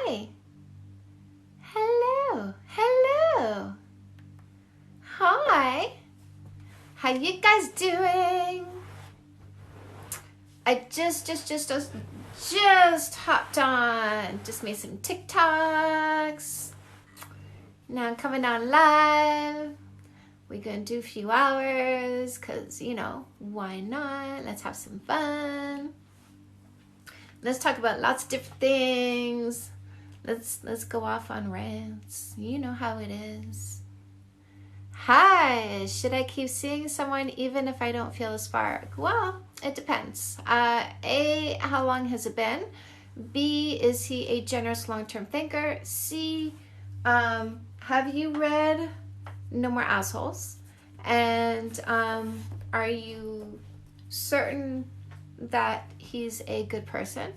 Hi. Hello. Hello. Hi. How you guys doing? I just hopped on. Just made some TikToks. Now I'm coming on live. We're gonna do a few hours because, you know, why not? Let's have some fun. Let's talk about lots of different things. Let's go off on rants. You know how it is. Hi, should I keep seeing someone even if I don't feel a spark? Well, it depends. A, how long has it been? B, is he a generous long-term thinker? C, have you read No More Assholes? And are you certain that he's a good person?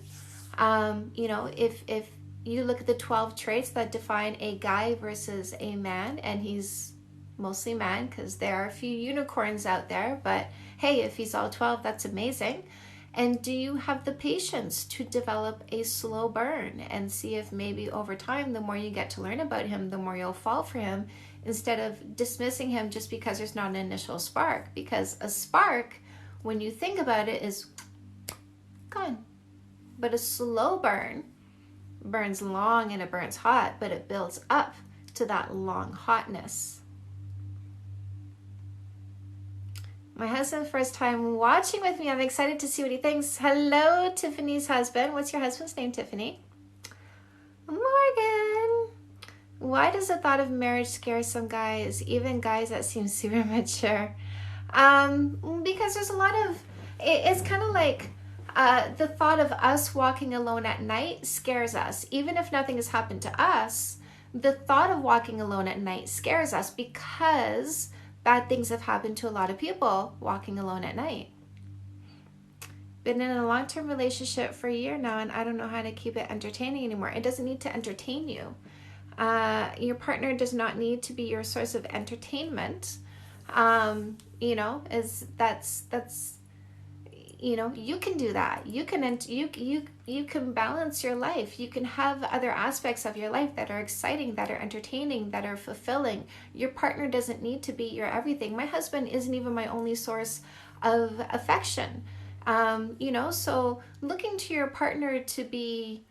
You know, if you look at the 12 traits that define a guy versus a man, and he's mostly man because there are a few unicorns out there, but hey, if he's all 12, that's amazing. And do you have the patience to develop a slow burn and see if maybe over time, the more you get to learn about him, the more you'll fall for him instead of dismissing him just because there's not an initial spark? Because a spark, when you think about it, is gone. But a slow burn burns long and it burns hot, but it builds up to that long hotness. My husband, first time watching with me. I'm excited to see what he thinks. Hello, Tiffany's husband. What's your husband's name, Tiffany? Morgan. Why does the thought of marriage scare some guys, even guys that seem super mature? Because there's a lot of, it's kind of like the thought of us walking alone at night scares us. Even if nothing has happened to us, the thought of walking alone at night scares us because bad things have happened to a lot of people walking alone at night. Been in a long-term relationship for a year now, and I don't know how to keep it entertaining anymore. It doesn't need to entertain you. Your partner does not need to be your source of entertainment. You know, that's you know, you can do that. You can balance your life. You can have other aspects of your life that are exciting, that are entertaining, that are fulfilling. Your partner doesn't need to be your everything. My husband isn't even my only source of affection. You know, so looking to your partner to be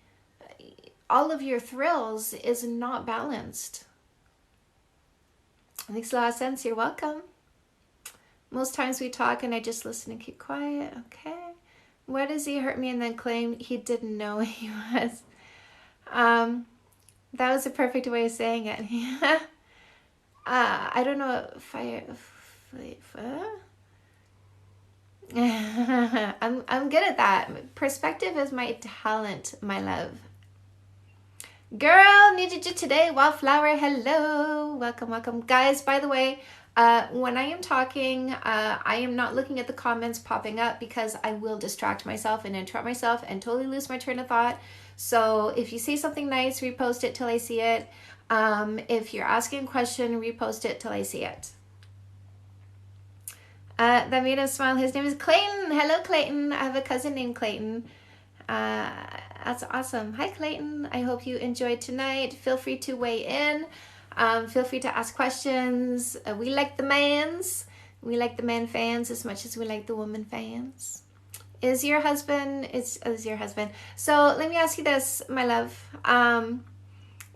all of your thrills is not balanced. It makes a lot of sense. You're welcome. Most times we talk and I just listen and keep quiet. Okay. Why does he hurt me and then claim he didn't know he was? That was a perfect way of saying it. I don't know if I'm good at that. Perspective is my talent, my love. Girl, needed you today. Wildflower, hello. Welcome. Guys, by the way, when I am talking, I am not looking at the comments popping up because I will distract myself and interrupt myself and totally lose my train of thought. So if you say something nice, repost it till I see it. If you're asking a question, repost it till I see it. That made him smile. His name is Clayton. Hello, Clayton. I have a cousin named Clayton. That's awesome. Hi, Clayton. I hope you enjoyed tonight. Feel free to weigh in. Feel free to ask questions. We like the mans. We like the man fans as much as we like the woman fans. Is your husband... Is your husband... So let me ask you this, my love.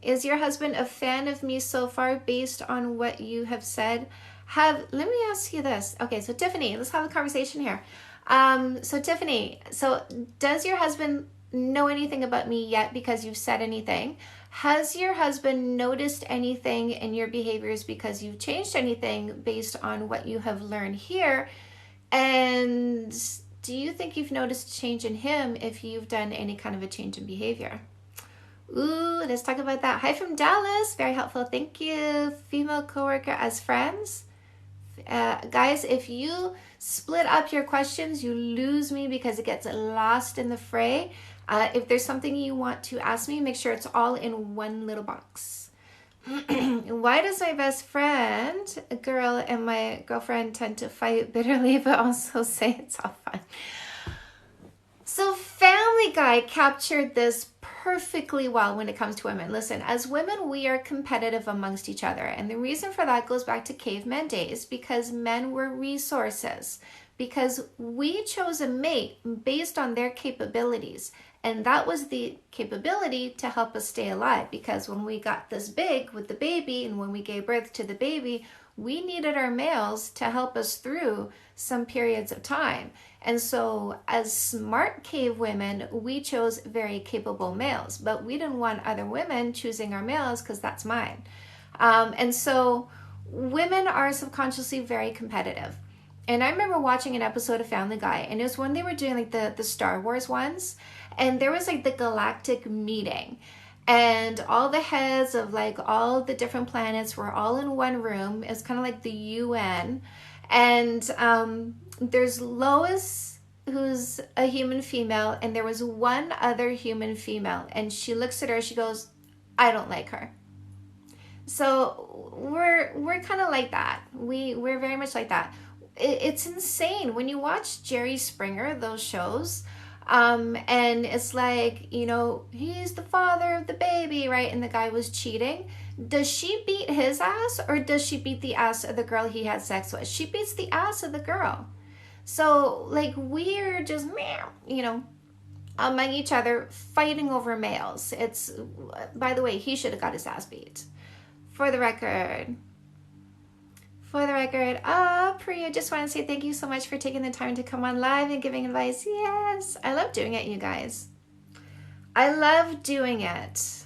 Is your husband a fan of me so far based on what you have said? Let me ask you this. Okay, so Tiffany, let's have a conversation here. So Tiffany, does your husband know anything about me yet because you've said anything? Has your husband noticed anything in your behaviors because you've changed anything based on what you have learned here? And do you think you've noticed a change in him if you've done any kind of a change in behavior? Ooh, let's talk about that. Hi from Dallas. Very helpful. Thank you. Female coworker as friends. Guys, if you split up your questions, you lose me because it gets lost in the fray. If there's something you want to ask me, make sure it's all in one little box. Why does my best friend, a girl, and my girlfriend tend to fight bitterly but also say it's all fun? So Family Guy captured this perfectly well when it comes to women. Listen, as women, we are competitive amongst each other. And the reason for that goes back to caveman days, because men were resources, because we chose a mate based on their capabilities. And that was the capability to help us stay alive, because when we got this big with the baby and when we gave birth to the baby, we needed our males to help us through some periods of time. And so as smart cave women, we chose very capable males, but we didn't want other women choosing our males because that's mine. And so women are subconsciously very competitive. And I remember watching an episode of Family Guy, and it was when they were doing like the Star Wars ones, and there was like the galactic meeting. And all the heads of like all the different planets were all in one room. It's kind of like the UN. And there's Lois, who's a human female, and there was one other human female. And she looks at her, she goes, I don't like her. So we're kind of like that. We're very much like that. It's insane when you watch Jerry Springer, those shows. And it's like, you know, he's the father of the baby, right? And the guy was cheating. Does she beat his ass, or does she beat the ass of the girl he had sex with? She beats the ass of the girl. So like we're just, you know, among each other fighting over males. It's, by the way, he should have got his ass beat. For the record, Priya, just want to say thank you so much for taking the time to come on live and giving advice. Yes, I love doing it, you guys. I love doing it.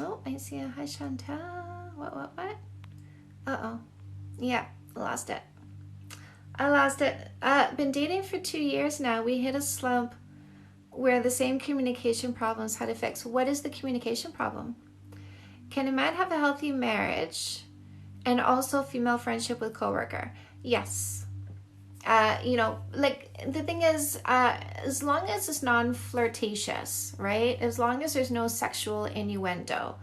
Oh, I see a hi, Chantal. What? Uh-oh. Yeah, lost it. I lost it. Been dating for 2 years now. We hit a slump where the same communication problems had to fix. What is the communication problem? Can a man have a healthy marriage and also female friendship with coworker? Yes. You know, like the thing is, as long as it's non-flirtatious, right? As long as there's no sexual innuendo,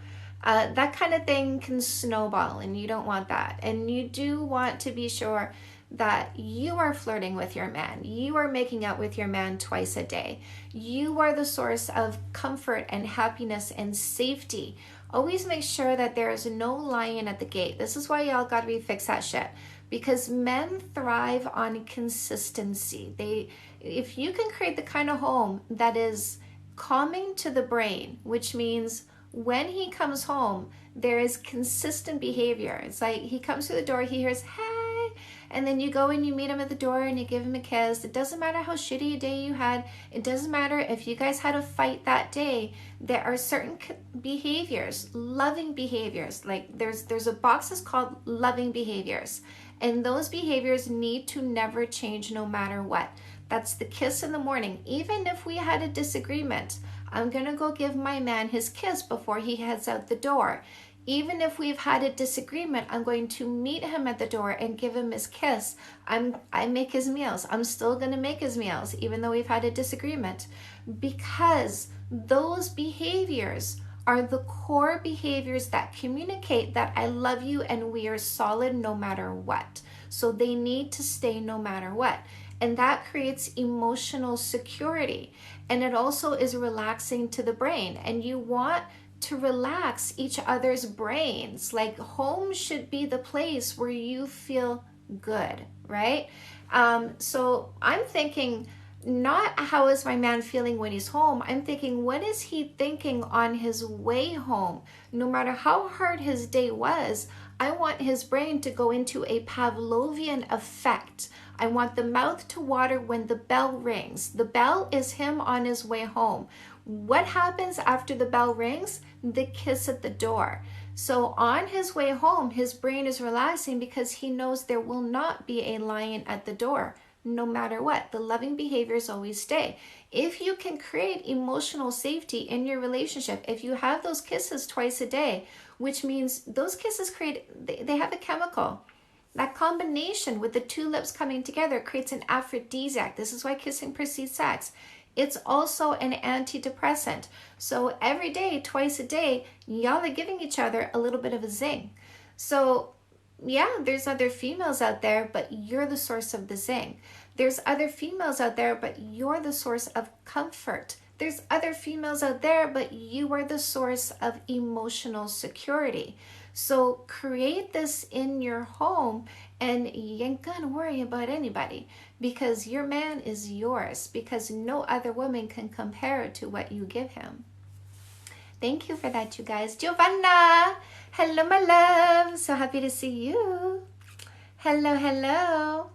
that kind of thing can snowball, and you don't want that. And you do want to be sure that you are flirting with your man. You are making out with your man twice a day. You are the source of comfort and happiness and safety. Always make sure that there is no lying at the gate. This is why y'all gotta refix that shit. Because men thrive on consistency. If you can create the kind of home that is calming to the brain, which means when he comes home, there is consistent behavior. It's like he comes through the door, he hears, hey, and then you go and you meet him at the door and you give him a kiss. It doesn't matter how shitty a day you had. It doesn't matter if you guys had a fight that day. There are certain behaviors, loving behaviors. Like there's a box that's called loving behaviors. And those behaviors need to never change no matter what. That's the kiss in the morning. Even if we had a disagreement, I'm gonna go give my man his kiss before he heads out the door. Even if we've had a disagreement, I'm going to meet him at the door and give him his kiss. I make his meals. I'm still going to make his meals, even though we've had a disagreement. Because those behaviors are the core behaviors that communicate that I love you and we are solid no matter what. So they need to stay no matter what. And that creates emotional security. And it also is relaxing to the brain. And you want to relax each other's brains. Like home should be the place where you feel good, right? So I'm thinking not how is my man feeling when he's home. I'm thinking what is he thinking on his way home? No matter how hard his day was, I want his brain to go into a Pavlovian effect. I want the mouth to water when the bell rings. The bell is him on his way home. What happens after the bell rings? The kiss at the door. So on his way home, his brain is relaxing because he knows there will not be a lion at the door, no matter what. The loving behaviors always stay. If you can create emotional safety in your relationship, if you have those kisses twice a day, which means those kisses they have a chemical. That combination with the two lips coming together creates an aphrodisiac. This is why kissing precedes sex. It's also an antidepressant. So every day, twice a day, y'all are giving each other a little bit of a zing. So yeah, there's other females out there, but you're the source of the zing. There's other females out there, but you're the source of comfort. there's other females out there, but you are the source of emotional security. So create this in your home, and you ain't gonna worry about anybody, because your man is yours, because no other woman can compare to what you give him. Thank you for that, you guys. Giovanna, hello, my love. So happy to see you. Hello, hello.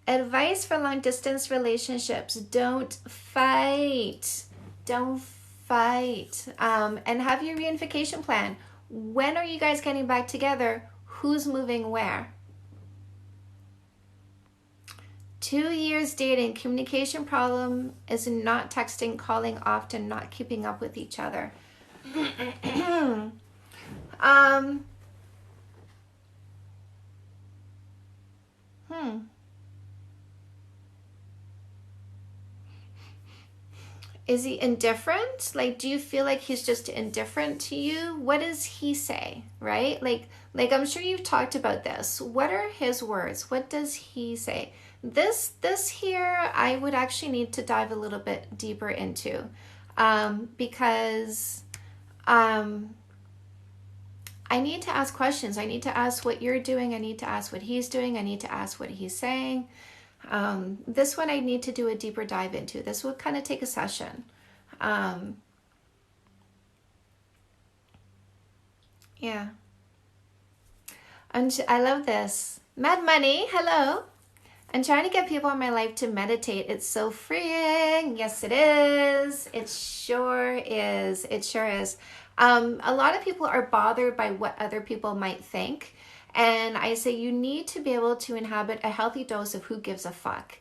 Advice for long distance relationships: don't fight. Don't fight. And have your reunification plan. When are you guys getting back together? Who's moving where? 2 years dating. Communication problem is not texting, calling often, not keeping up with each other. Is he indifferent? Like, do you feel like he's just indifferent to you? What does he say, right? Like I'm sure you've talked about this. What are his words? What does he say? This here, I would actually need to dive a little bit deeper into, because I need to ask questions. I need to ask what you're doing. I need to ask what he's doing. I need to ask what he's saying. This one I need to do a deeper dive into. This would kind of take a session. Yeah. And I love this. Mad Money, hello. I'm trying to get people in my life to meditate. It's so freeing. Yes, it is. It sure is. It sure is. A lot of people are bothered by what other people might think. And I say you need to be able to inhabit a healthy dose of who gives a fuck.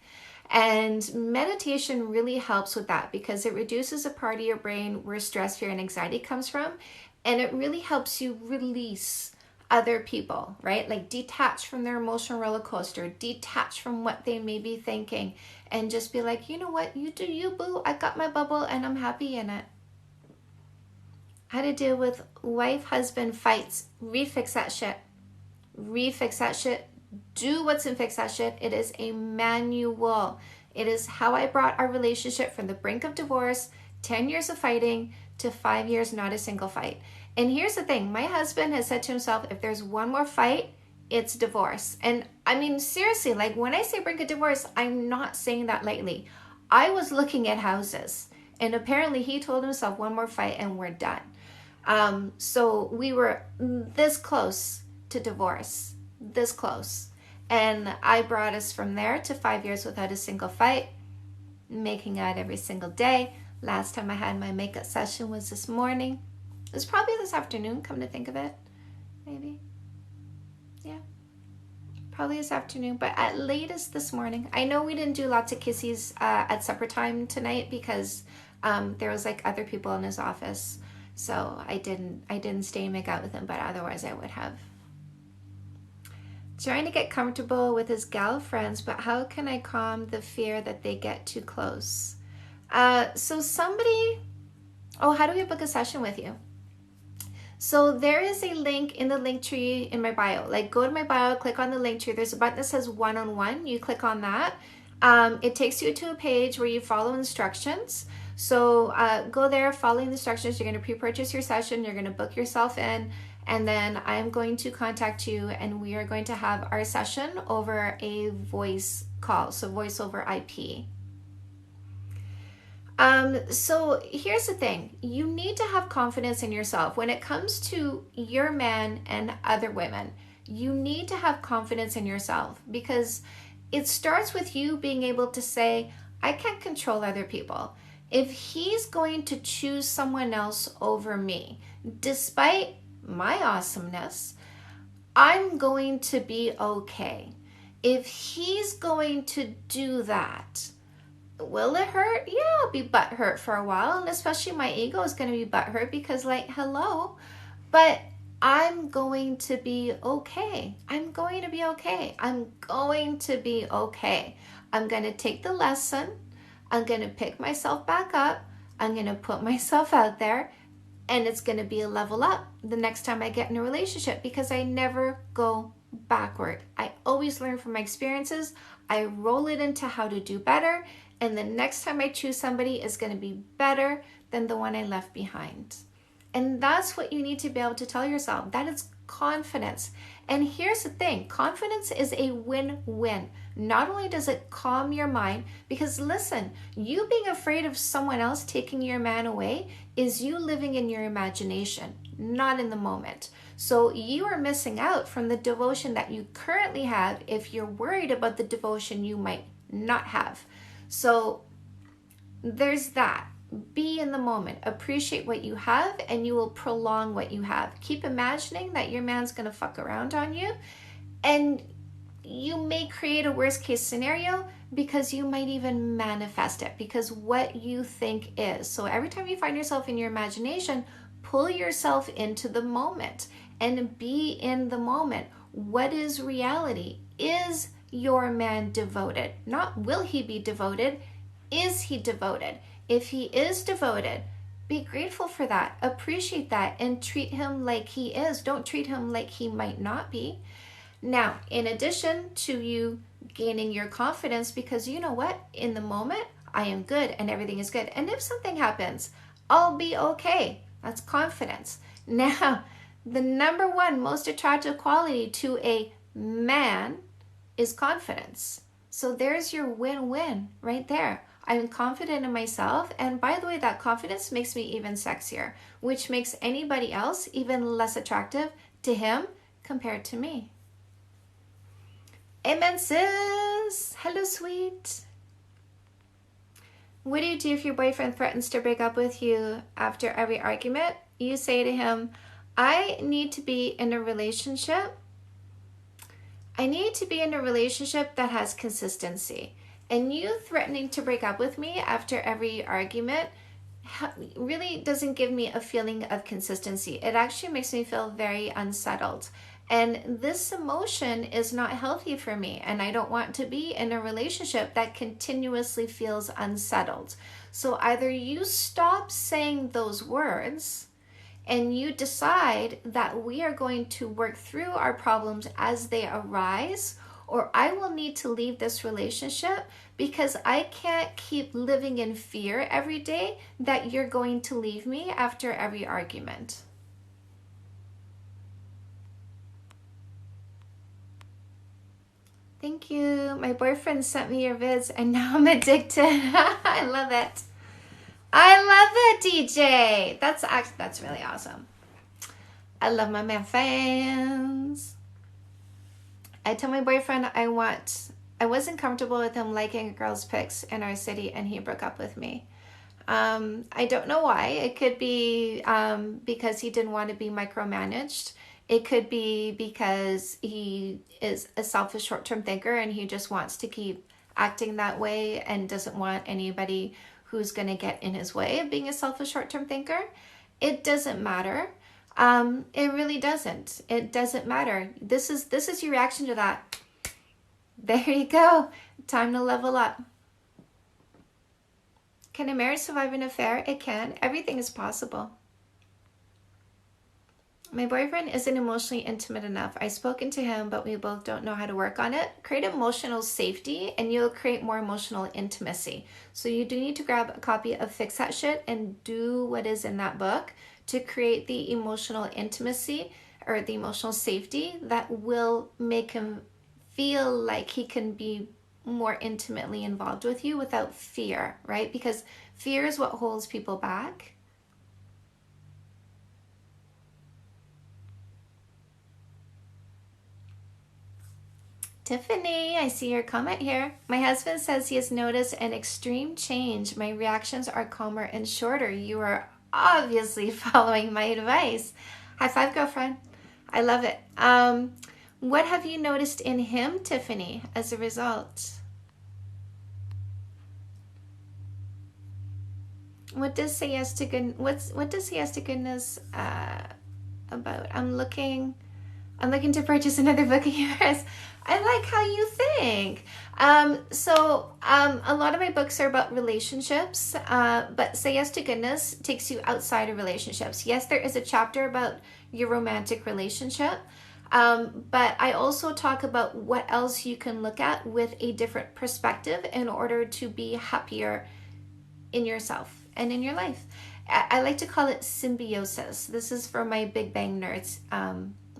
And meditation really helps with that, because it reduces a part of your brain where stress, fear, and anxiety comes from. And it really helps you release other people, right? Like detach from their emotional roller coaster, detach from what they may be thinking, and just be like, you know what, you do you, boo. I got my bubble and I'm happy in it. How to deal with wife-husband fights. Refix that shit. Refix that shit. Do what's in fix that shit. It is a manual. It is how I brought our relationship from the brink of divorce, 10 years of fighting, to 5 years not a single fight. And here's the thing, my husband has said to himself, if there's one more fight, it's divorce. And I mean, seriously, like when I say brink of divorce, I'm not saying that lightly. I was looking at houses, and apparently he told himself one more fight and we're done. So we were this close to divorce, this close. And I brought us from there to 5 years without a single fight, making out every single day. Last time I had my makeup session was this morning. It was probably this afternoon, come to think of it. Maybe. Yeah. Probably this afternoon, but at latest this morning. I know we didn't do lots of kisses at supper time tonight because there was like other people in his office. So I didn't stay and make out with him, but otherwise I would have. Trying to get comfortable with his gal friends, but how can I calm the fear that they get too close? So somebody, how do we book a session with you? So there is a link in the link tree in my bio. Like go to my bio, click on the link tree. There's a button that says one-on-one. You click on that. It takes you to a page where you follow instructions. So go there, following the instructions. You're going to pre-purchase your session. You're going to book yourself in. And then I'm going to contact you and we are going to have our session over a voice call. So voice over IP. So here's the thing. You need to have confidence in yourself. When it comes to your man and other women, you need to have confidence in yourself, because it starts with you being able to say, I can't control other people. If he's going to choose someone else over me, despite my awesomeness, I'm going to be okay. If he's going to do that, will it hurt? Yeah, I'll be butthurt for a while, and especially my ego is going to be butthurt because, like, hello, but I'm going to be okay. I'm going to be okay. I'm going to be okay. I'm going to take the lesson. I'm going to pick myself back up. I'm going to put myself out there, and it's going to be a level up the next time I get in a relationship, because I never go backward. I always learn from my experiences. I roll it into how to do better. And the next time I choose somebody is going to be better than the one I left behind. And that's what you need to be able to tell yourself. That is confidence. And here's the thing, confidence is a win-win. Not only does it calm your mind, because listen, you being afraid of someone else taking your man away is you living in your imagination, not in the moment. So you are missing out from the devotion that you currently have if you're worried about the devotion you might not have. So there's that. Be in the moment, appreciate what you have, and you will prolong what you have. Keep imagining that your man's gonna fuck around on you, and you may create a worst case scenario because you might even manifest it because what you think is. So every time you find yourself in your imagination, pull yourself into the moment and be in the moment. What is reality? Is your man devoted? Not will he be devoted, is he devoted? If he is devoted, be grateful for that, appreciate that, and treat him like he is. Don't treat him like he might not be. Now, in addition to you gaining your confidence, because you know what? In the moment, I am good and everything is good. And if something happens, I'll be okay. That's confidence. Now, the number one most attractive quality to a man is confidence. So there's your win-win right there. I'm confident in myself, and by the way, that confidence makes me even sexier, which makes anybody else even less attractive to him compared to me. Amen, sis. Hello, sweet. What do you do if your boyfriend threatens to break up with you after every argument? You say to him, I need to be in a relationship. I need to be in a relationship that has consistency. And you threatening to break up with me after every argument really doesn't give me a feeling of consistency. It actually makes me feel very unsettled. And this emotion is not healthy for me. And I don't want to be in a relationship that continuously feels unsettled. So either you stop saying those words and you decide that we are going to work through our problems as they arise, or I will need to leave this relationship because I can't keep living in fear every day that you're going to leave me after every argument. Thank you. My boyfriend sent me your vids and now I'm addicted. I love it. I love it, DJ. That's really awesome. I love my man fans. I told my boyfriend I wasn't comfortable with him liking a girl's pics in our city and he broke up with me. I don't know why. It could be because he didn't want to be micromanaged. It could be because he is a selfish short-term thinker and he just wants to keep acting that way and doesn't want anybody who's going to get in his way of being a selfish short-term thinker. It doesn't matter. It really doesn't. It doesn't matter. This is your reaction to that. There you go. Time to level up. Can a marriage survive an affair? It can. Everything is possible. My boyfriend isn't emotionally intimate enough. I've spoken to him, but we both don't know how to work on it. Create emotional safety and you'll create more emotional intimacy. So you do need to grab a copy of Fix That Shit and do what is in that book to create the emotional intimacy or the emotional safety that will make him feel like he can be more intimately involved with you without fear, right? Because fear is what holds people back. Tiffany, I see your comment here. My husband says he has noticed an extreme change. My reactions are calmer and shorter. You are obviously following my advice. High five, girlfriend. I love it. What have you noticed in him, Tiffany, as a result? What does say yes to good? What does say yes to goodness about? I'm looking to purchase another book of yours. I like how you think. A lot of my books are about relationships, but Say Yes to Goodness takes you outside of relationships. Yes, there is a chapter about your romantic relationship, But I also talk about what else you can look at with a different perspective in order to be happier in yourself and in your life. I like to call it symbiosis. This is for my Big Bang nerds,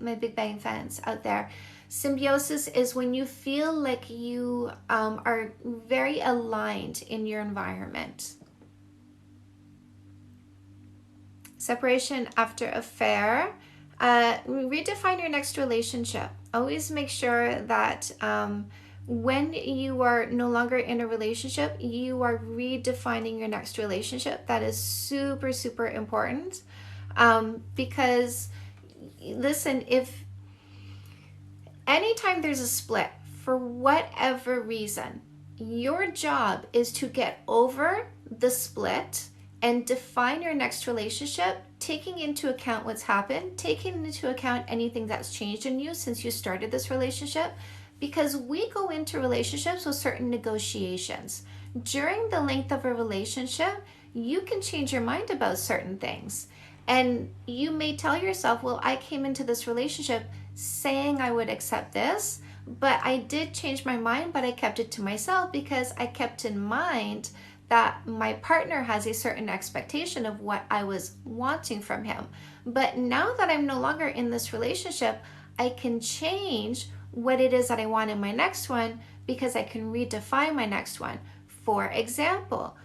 my Big Bang fans out there. Symbiosis is when you feel like you are very aligned in your environment. Separation after affair. Redefine your next relationship. Always make sure that when you are no longer in a relationship, you are redefining your next relationship. That is super, super important. Because, listen, if anytime there's a split, for whatever reason, your job is to get over the split and define your next relationship, taking into account what's happened, taking into account anything that's changed in you since you started this relationship, because we go into relationships with certain negotiations. During the length of a relationship, you can change your mind about certain things. And you may tell yourself, well, I came into this relationship saying I would accept this, but I did change my mind, but I kept it to myself because I kept in mind that my partner has a certain expectation of what I was wanting from him. But now that I'm no longer in this relationship, I can change what it is that I want in my next one because I can redefine my next one. For example,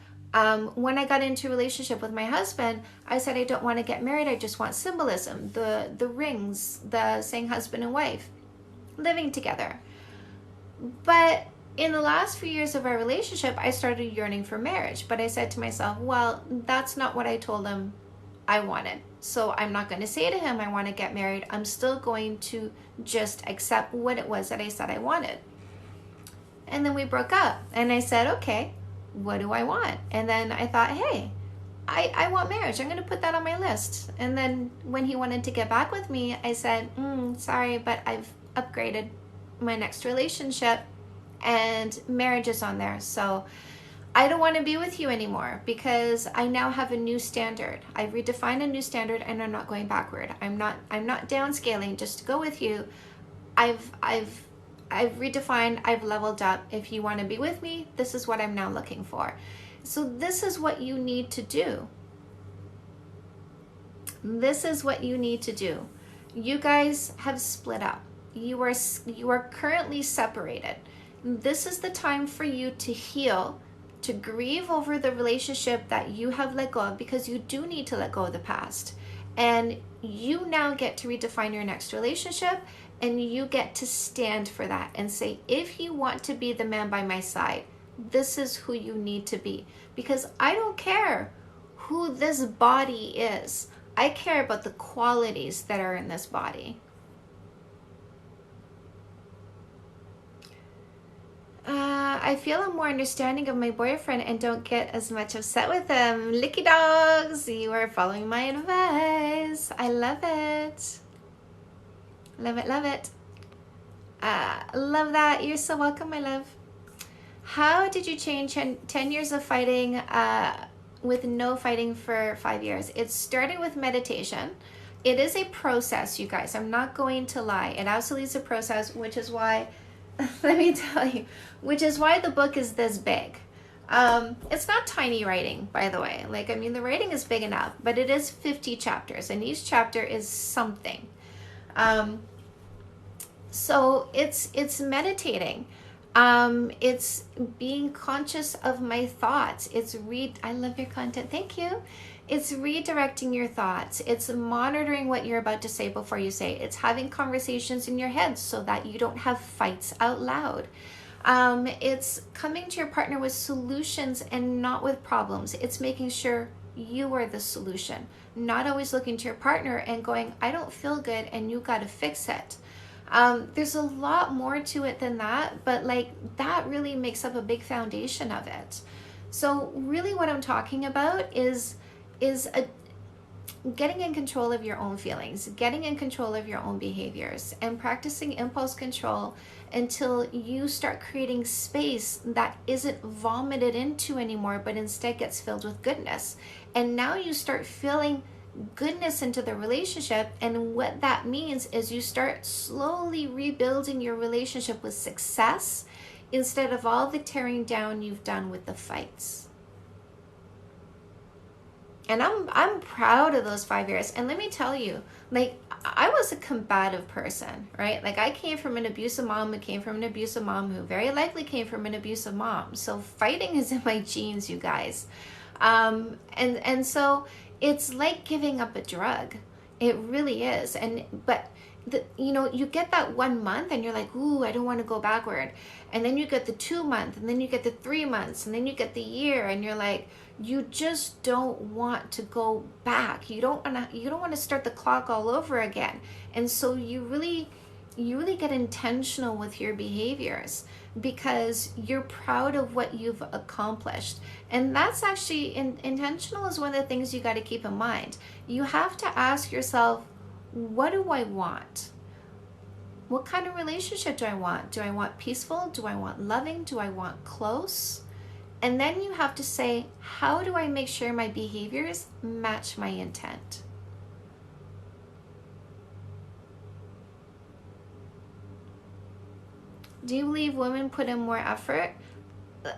when I got into a relationship with my husband, I said I don't want to get married. I just want symbolism, the rings, the saying husband and wife, living together. But in the last few years of our relationship, I started yearning for marriage. But I said to myself, well, that's not what I told him I wanted. So I'm not going to say to him, I want to get married. I'm still going to just accept what it was that I said I wanted. And then we broke up. And I said, okay, what do I want? And then I thought, hey, I want marriage. I'm going to put that on my list. And then when he wanted to get back with me, I said, sorry, but I've upgraded my next relationship and marriage is on there. So I don't want to be with you anymore because I now have a new standard. I've redefined a new standard and I'm not going backward. I'm not downscaling just to go with you. I've redefined, I've leveled up. If you want to be with me, this is what I'm now looking for. So this is what you need to do. This is what you need to do. You guys have split up. You are currently separated. This is the time for you to heal, to grieve over the relationship that you have let go of, because you do need to let go of the past. And you now get to redefine your next relationship, and you get to stand for that and say, if you want to be the man by my side, this is who you need to be. Because I don't care who this body is. I care about the qualities that are in this body. I feel I'm more understanding of my boyfriend and don't get as much upset with him. Licky dogs, you are following my advice. I love it. Love it, love it. Love that. You're so welcome, my love. How did you change 10 years of fighting with no fighting for 5 years? It started with meditation. It is a process, you guys. I'm not going to lie. It absolutely is a process, which is why, let me tell you, which is why the book is this big. It's not tiny writing, by the way. Like, I mean, the writing is big enough, but it is 50 chapters, and each chapter is something. So it's meditating. It's being conscious of my thoughts. I love your content. Thank you. It's redirecting your thoughts. It's monitoring what you're about to say before you say it. It's having conversations in your head so that you don't have fights out loud. It's coming to your partner with solutions and not with problems. It's making sure you are the solution, not always looking to your partner and going, I don't feel good and you got to fix it. There's a lot more to it than that, but like that really makes up a big foundation of it. So really what I'm talking about is getting in control of your own feelings, getting in control of your own behaviors, and practicing impulse control until you start creating space that isn't vomited into anymore, but instead gets filled with goodness. And now you start feeling goodness into the relationship. And what that means is you start slowly rebuilding your relationship with success instead of all the tearing down you've done with the fights. And I'm proud of those 5 years. And let me tell you, like, I was a combative person, right? Like, I came from an abusive mom who came from an abusive mom who very likely came from an abusive mom. So fighting is in my genes, you guys. And so it's like giving up a drug. It really is. But you get that 1 month and you're like, ooh, I don't want to go backward. And then you get the 2 month, and then you get the 3 months, and then you get the year, and you're like, you just don't want to go back. You don't want to start the clock all over again. And so you really get intentional with your behaviors because you're proud of what you've accomplished. And that's actually intentional is one of the things you got to keep in mind. You have to ask yourself, what do I want? What kind of relationship do I want? Do I want peaceful? Do I want loving? Do I want close? And then you have to say, how do I make sure my behaviors match my intent? Do you believe women put in more effort?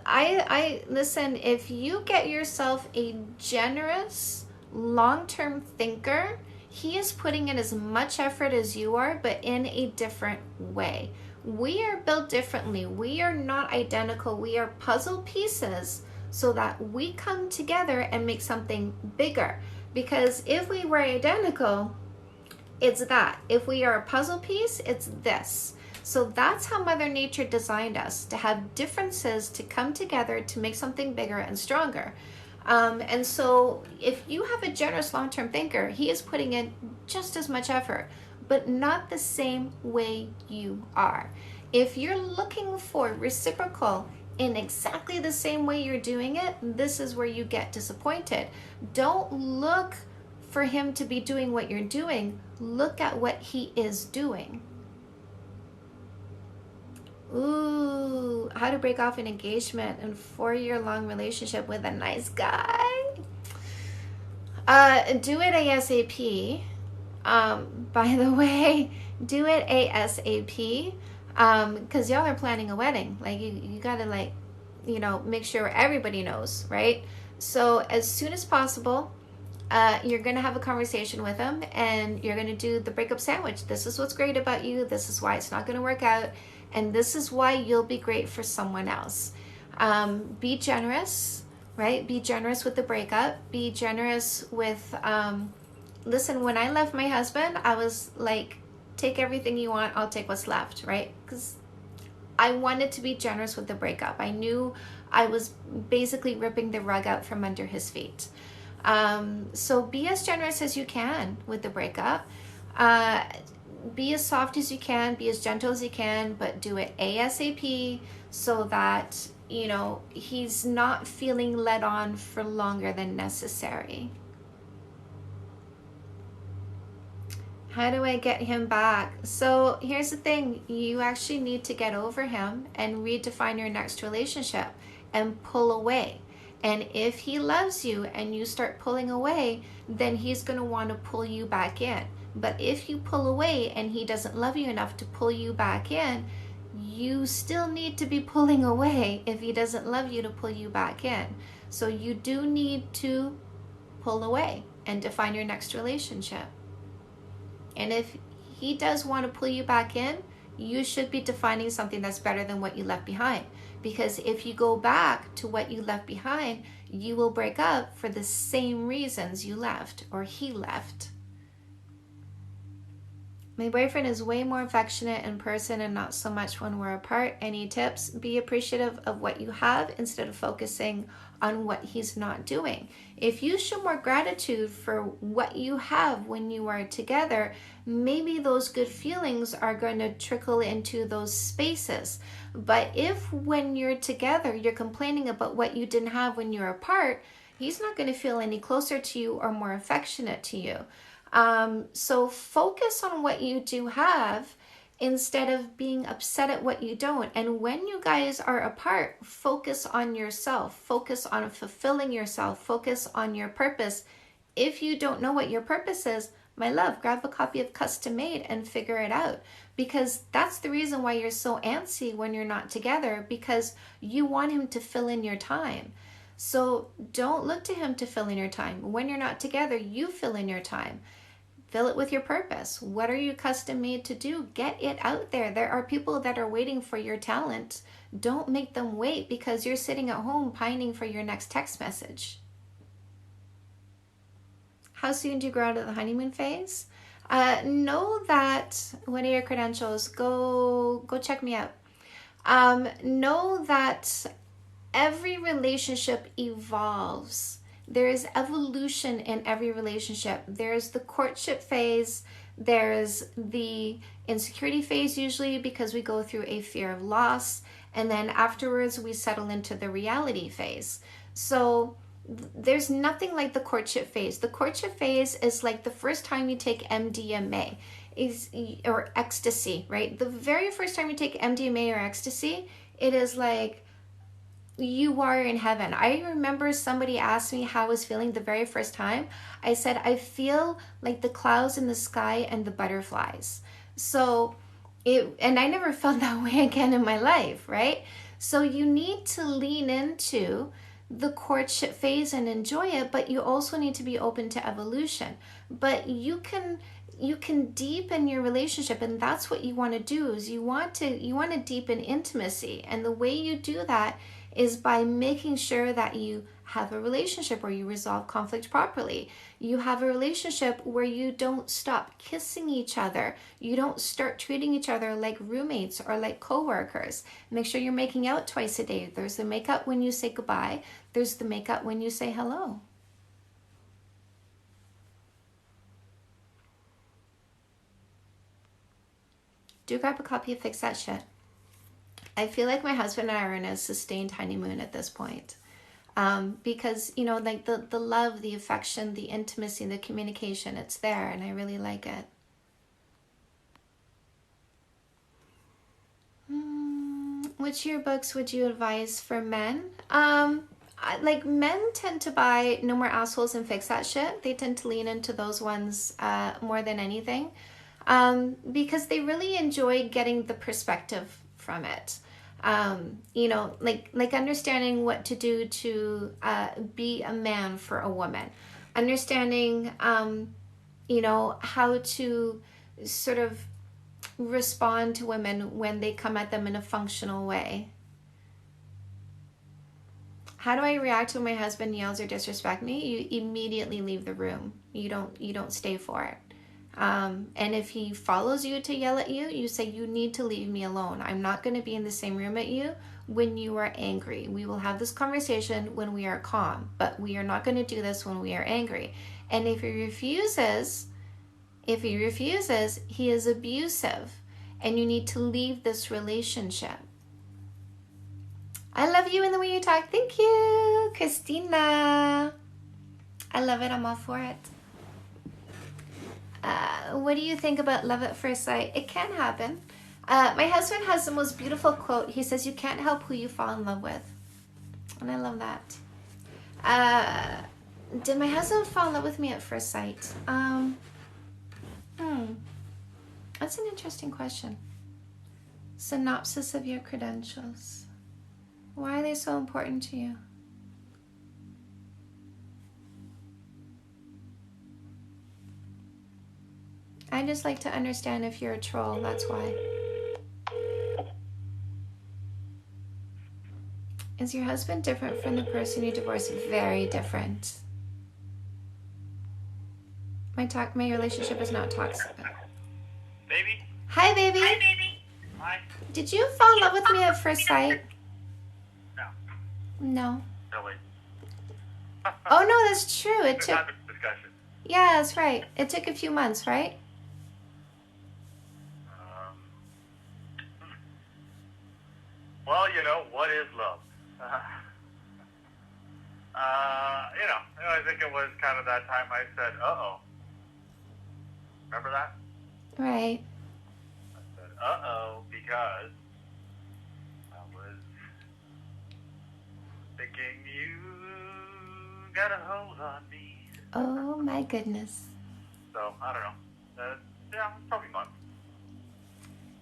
I listen, if you get yourself a generous, long-term thinker, he is putting in as much effort as you are, but in a different way. We are built differently. We are not identical. We are puzzle pieces so that we come together and make something bigger. Because if we were identical, it's that. If we are a puzzle piece, it's this. So that's how Mother Nature designed us, to have differences to come together to make something bigger and stronger. And so if you have a generous long-term thinker, he is putting in just as much effort, but not the same way you are. If you're looking for reciprocal in exactly the same way you're doing it, this is where you get disappointed. Don't look for him to be doing what you're doing. Look at what he is doing. Ooh, how to break off an engagement and 4-year-long relationship with a nice guy. Do it ASAP. By the way, do it ASAP. Because y'all are planning a wedding. Like, you gotta, like, make sure everybody knows, right? So as soon as possible, you're gonna have a conversation with him, and you're gonna do the breakup sandwich. This is what's great about you. This is why it's not gonna work out. And this is why you'll be great for someone else. Be generous, right? Be generous with the breakup. Be generous with, listen, when I left my husband, I was like, take everything you want, I'll take what's left, right? Because I wanted to be generous with the breakup. I knew I was basically ripping the rug out from under his feet. So be as generous as you can with the breakup. Be as soft as you can, be as gentle as you can, but do it ASAP so that, he's not feeling led on for longer than necessary. How do I get him back? So here's the thing. You actually need to get over him and redefine your next relationship and pull away. And if he loves you and you start pulling away, then he's going to want to pull you back in. But if you pull away and he doesn't love you enough to pull you back in, you still need to be pulling away if he doesn't love you to pull you back in. So you do need to pull away and define your next relationship. And if he does want to pull you back in, you should be defining something that's better than what you left behind. Because if you go back to what you left behind, you will break up for the same reasons you left or he left. My boyfriend is way more affectionate in person and not so much when we're apart. Any tips? Be appreciative of what you have instead of focusing on what he's not doing. If you show more gratitude for what you have when you are together, maybe those good feelings are going to trickle into those spaces. But if when you're together, you're complaining about what you didn't have when you're apart, he's not going to feel any closer to you or more affectionate to you. So focus on what you do have instead of being upset at what you don't. And when you guys are apart, focus on yourself, focus on fulfilling yourself, focus on your purpose if you don't know what your purpose is, my love, grab a copy of Custom Made and figure it out, because that's the reason why you're so antsy when you're not together, because you want him to fill in your time. So don't look to him to fill in your time. When you're not together, you fill in your time. Fill it with your purpose. What are you custom made to do? Get it out there. There are people that are waiting for your talent. Don't make them wait because you're sitting at home pining for your next text message. How soon do you grow out of the honeymoon phase? Know that, what are your credentials? Go check me out. Know that every relationship evolves. There is evolution in every relationship. There's the courtship phase. There's the insecurity phase, usually because we go through a fear of loss. And then afterwards, we settle into the reality phase. So there's nothing like the courtship phase. The courtship phase is like the first time you take MDMA or ecstasy, right? The very first time you take MDMA or ecstasy, it is like you are in heaven. I remember somebody asked me how I was feeling the very first time. I said, I feel like the clouds in the sky and the butterflies. So and I never felt that way again in my life, right? So you need to lean into the courtship phase and enjoy it, but you also need to be open to evolution. But you can deepen your relationship, and that's what you want to do. Is you want to deepen intimacy, and the way you do that is by making sure that you have a relationship where you resolve conflict properly. You have a relationship where you don't stop kissing each other. You don't start treating each other like roommates or like coworkers. Make sure you're making out twice a day. There's the make out when you say goodbye. There's the make out when you say hello. Do grab a copy of Fix That Shit. I feel like my husband and I are in a sustained honeymoon at this point. Because, like the love, the affection, the intimacy, the communication, it's there, and I really like it. Which yearbooks would you advise for men? Like men tend to buy No More Assholes and Fix That Shit. They tend to lean into those ones more than anything. Because they really enjoy getting the perspective from it. Like understanding what to do to be a man for a woman, understanding, how to sort of respond to women when they come at them in a functional way. How do I react when my husband yells or disrespects me? You immediately leave the room. You don't stay for it. And if he follows you to yell at you, you say, you need to leave me alone. I'm not going to be in the same room at you when you are angry. We will have this conversation when we are calm, but we are not going to do this when we are angry. And if he refuses, he is abusive, and you need to leave this relationship. I love you and the way you talk. Thank you, Christina. I love it. I'm all for it. What do you think about love at first sight? It can happen. My husband has the most beautiful quote. He says, you can't help who you fall in love with. And I love that. Did my husband fall in love with me at first sight? That's an interesting question. Synopsis of your credentials. Why are they so important to you? I just like to understand if you're a troll, that's why. Is your husband different from the person you divorced? Very different. My relationship is not toxic. Baby? Hi, baby. Hi, baby. Hi. Did you fall in love with me at first sight? No. No. Really? Oh, no, that's true. It took... discussion. Yeah, that's right. It took a few months, right? Well, what is love? I think it was kind of that time I said, uh-oh. Remember that? Right. I said, uh-oh, because I was thinking you got a hold on me. Oh my goodness. So I don't know. Yeah, probably months.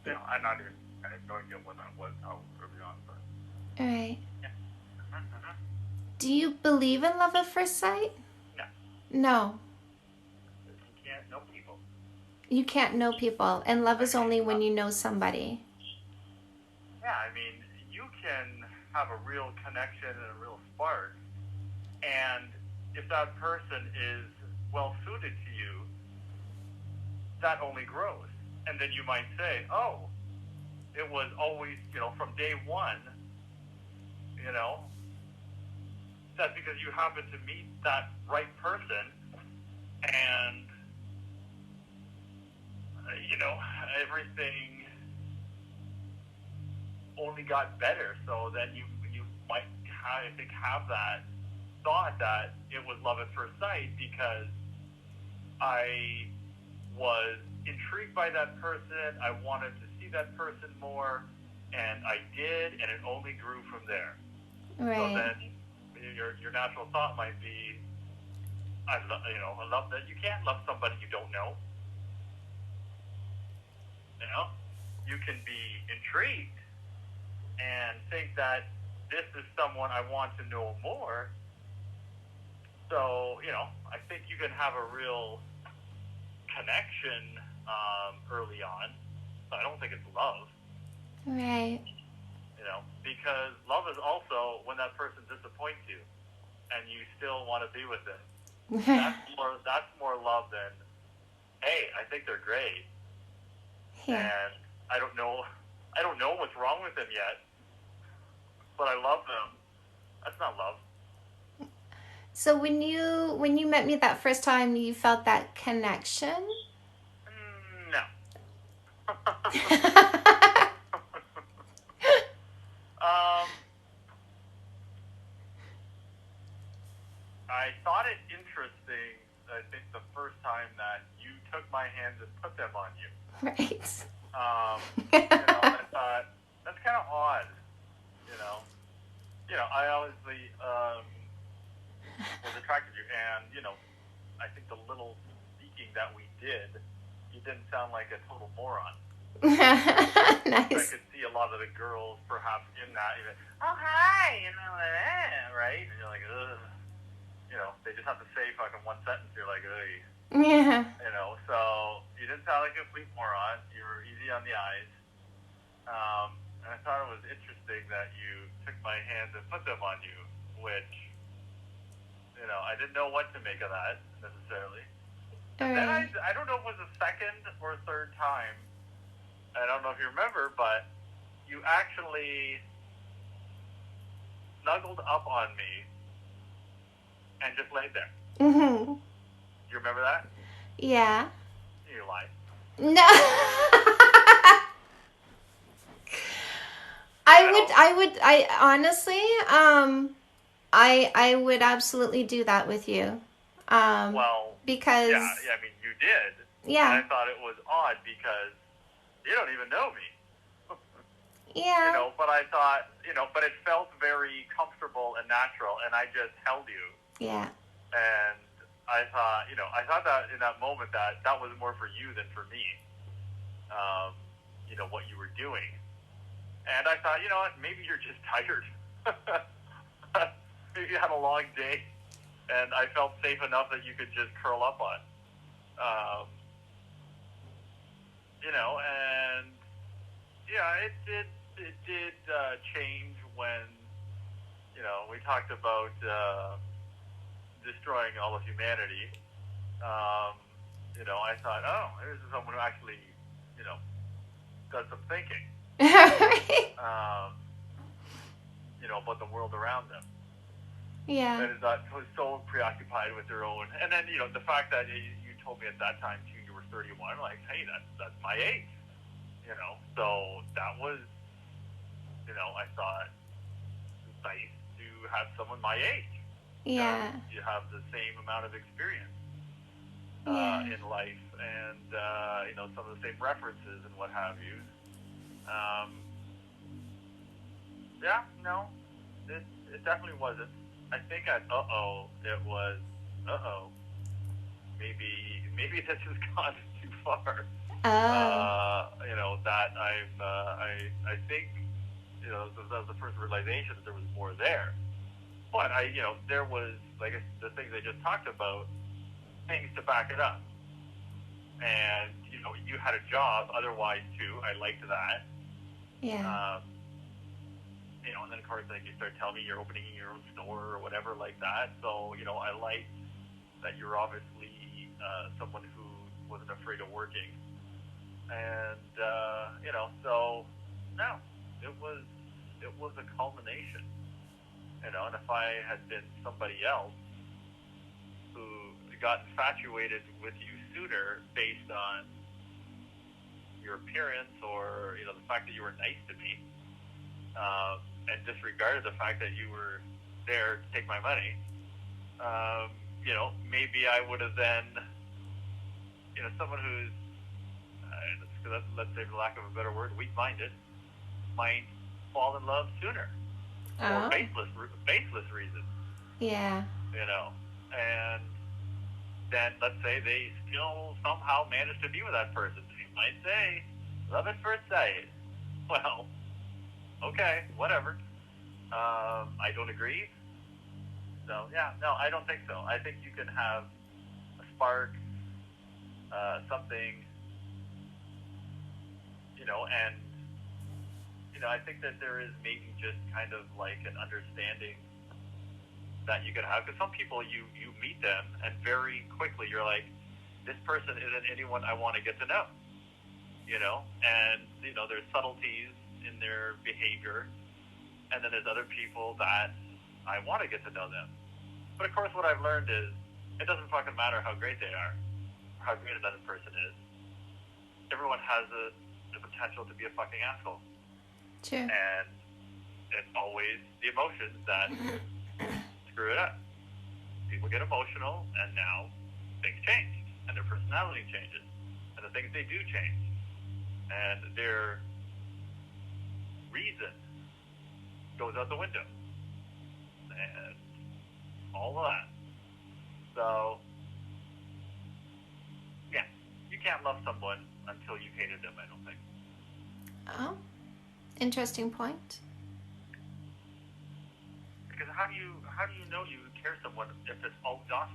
I'm not even. I have no idea when that was. How early on, but. All right. Yeah. Mm-hmm. Do you believe in love at first sight? No. No. You can't know people. You can't know people, and love is only when you know somebody. Yeah, I mean, you can have a real connection and a real spark, and if that person is well suited to you, that only grows. And then you might say, oh, it was always, from day one, that's because you happen to meet that right person, and, everything only got better. So then you might, have that thought that it was love at first sight because I was intrigued by that person. I wanted to see that person more, and I did, and it only grew from there. Right. So then your natural thought might be, I love that. You can't love somebody you don't know. You can be intrigued and think that this is someone I want to know more. So, I think you can have a real connection early on. So I don't think it's love. Right. Because love is also when that person disappoints you and you still want to be with them. That's more love than, hey, I think they're great. Yeah. And I don't know what's wrong with them yet, but I love them. That's not love. So when you met me that first time, you felt that connection? No. I thought it interesting, I think, the first time that you took my hands and put them on you. Right. I thought, that's kind of odd, I obviously was attracted to you, and, I think the little speaking that we did, you didn't sound like a total moron. Nice. I could see a lot of the girls perhaps in that, oh, hi, right? And you're like, ugh. They just have to say fucking one sentence, you're like, ugh. Yeah. So you didn't sound like a complete moron. You were easy on the eyes. And I thought it was interesting that you took my hands and put them on you, which, I didn't know what to make of that, necessarily. And then I don't know if it was the second or third time, I don't know if you remember, but you actually snuggled up on me and just laid there. Mm-hmm. You remember that? Yeah. You lied. No. I honestly, I would absolutely do that with you. Well, because yeah, I mean, you did. Yeah. And I thought it was odd because you don't even know me. Yeah. But I thought, but it felt very comfortable and natural, and I just held you. Yeah. And I thought that in that moment that was more for you than for me. What you were doing. And I thought, maybe you're just tired. Maybe you had a long day, and I felt safe enough that you could just curl up on. And yeah, it did change when, we talked about destroying all of humanity. I thought, oh, this is someone who actually, does some thinking. About the world around them. Yeah. That is not so preoccupied with their own. And then, the fact that you told me at that time too, you were 31. Like, hey, that's my age. So that was, I thought nice to have someone my age. Yeah. You have the same amount of experience in life, and some of the same references and what have you. Yeah, no, it definitely wasn't. I think it was maybe this has gone too far. Oh. That I think, that was the first realization that there was more there. But there was, like the things I just talked about, things to back it up. And, you had a job otherwise too. I liked that. Yeah. And then of course, like, you start telling me you're opening your own store or whatever like that. So, I liked that you're obviously someone who wasn't afraid of working. And, so, no, it was a culmination. And if I had been somebody else who got infatuated with you sooner based on your appearance or, the fact that you were nice to me, and disregarded the fact that you were there to take my money, maybe I would have then, someone who's, let's say, for lack of a better word, weak-minded, might fall in love sooner. For baseless reasons. Yeah. And then let's say they still somehow manage to be with that person. You might say, love at first sight. Well, okay, whatever. I don't agree. So, yeah, no, I don't think so. I think you can have a spark, something, and, I think that there is maybe just kind of like an understanding that you could have. Because some people, you meet them, and very quickly you're like, this person isn't anyone I want to get to know. And, there's subtleties in their behavior. And then there's other people that I want to get to know them. But of course, what I've learned is it doesn't fucking matter how great they are, or how great another person is. Everyone has the potential to be a fucking asshole. Sure. And it's always the emotions that screw it up. People get emotional, and now things change, and their personality changes, and the things they do change, and their reason goes out the window, and all of that. So, yeah, you can't love someone until you've hated them, I don't think. Oh, interesting point. Because how do you know you care someone if it's all awesome?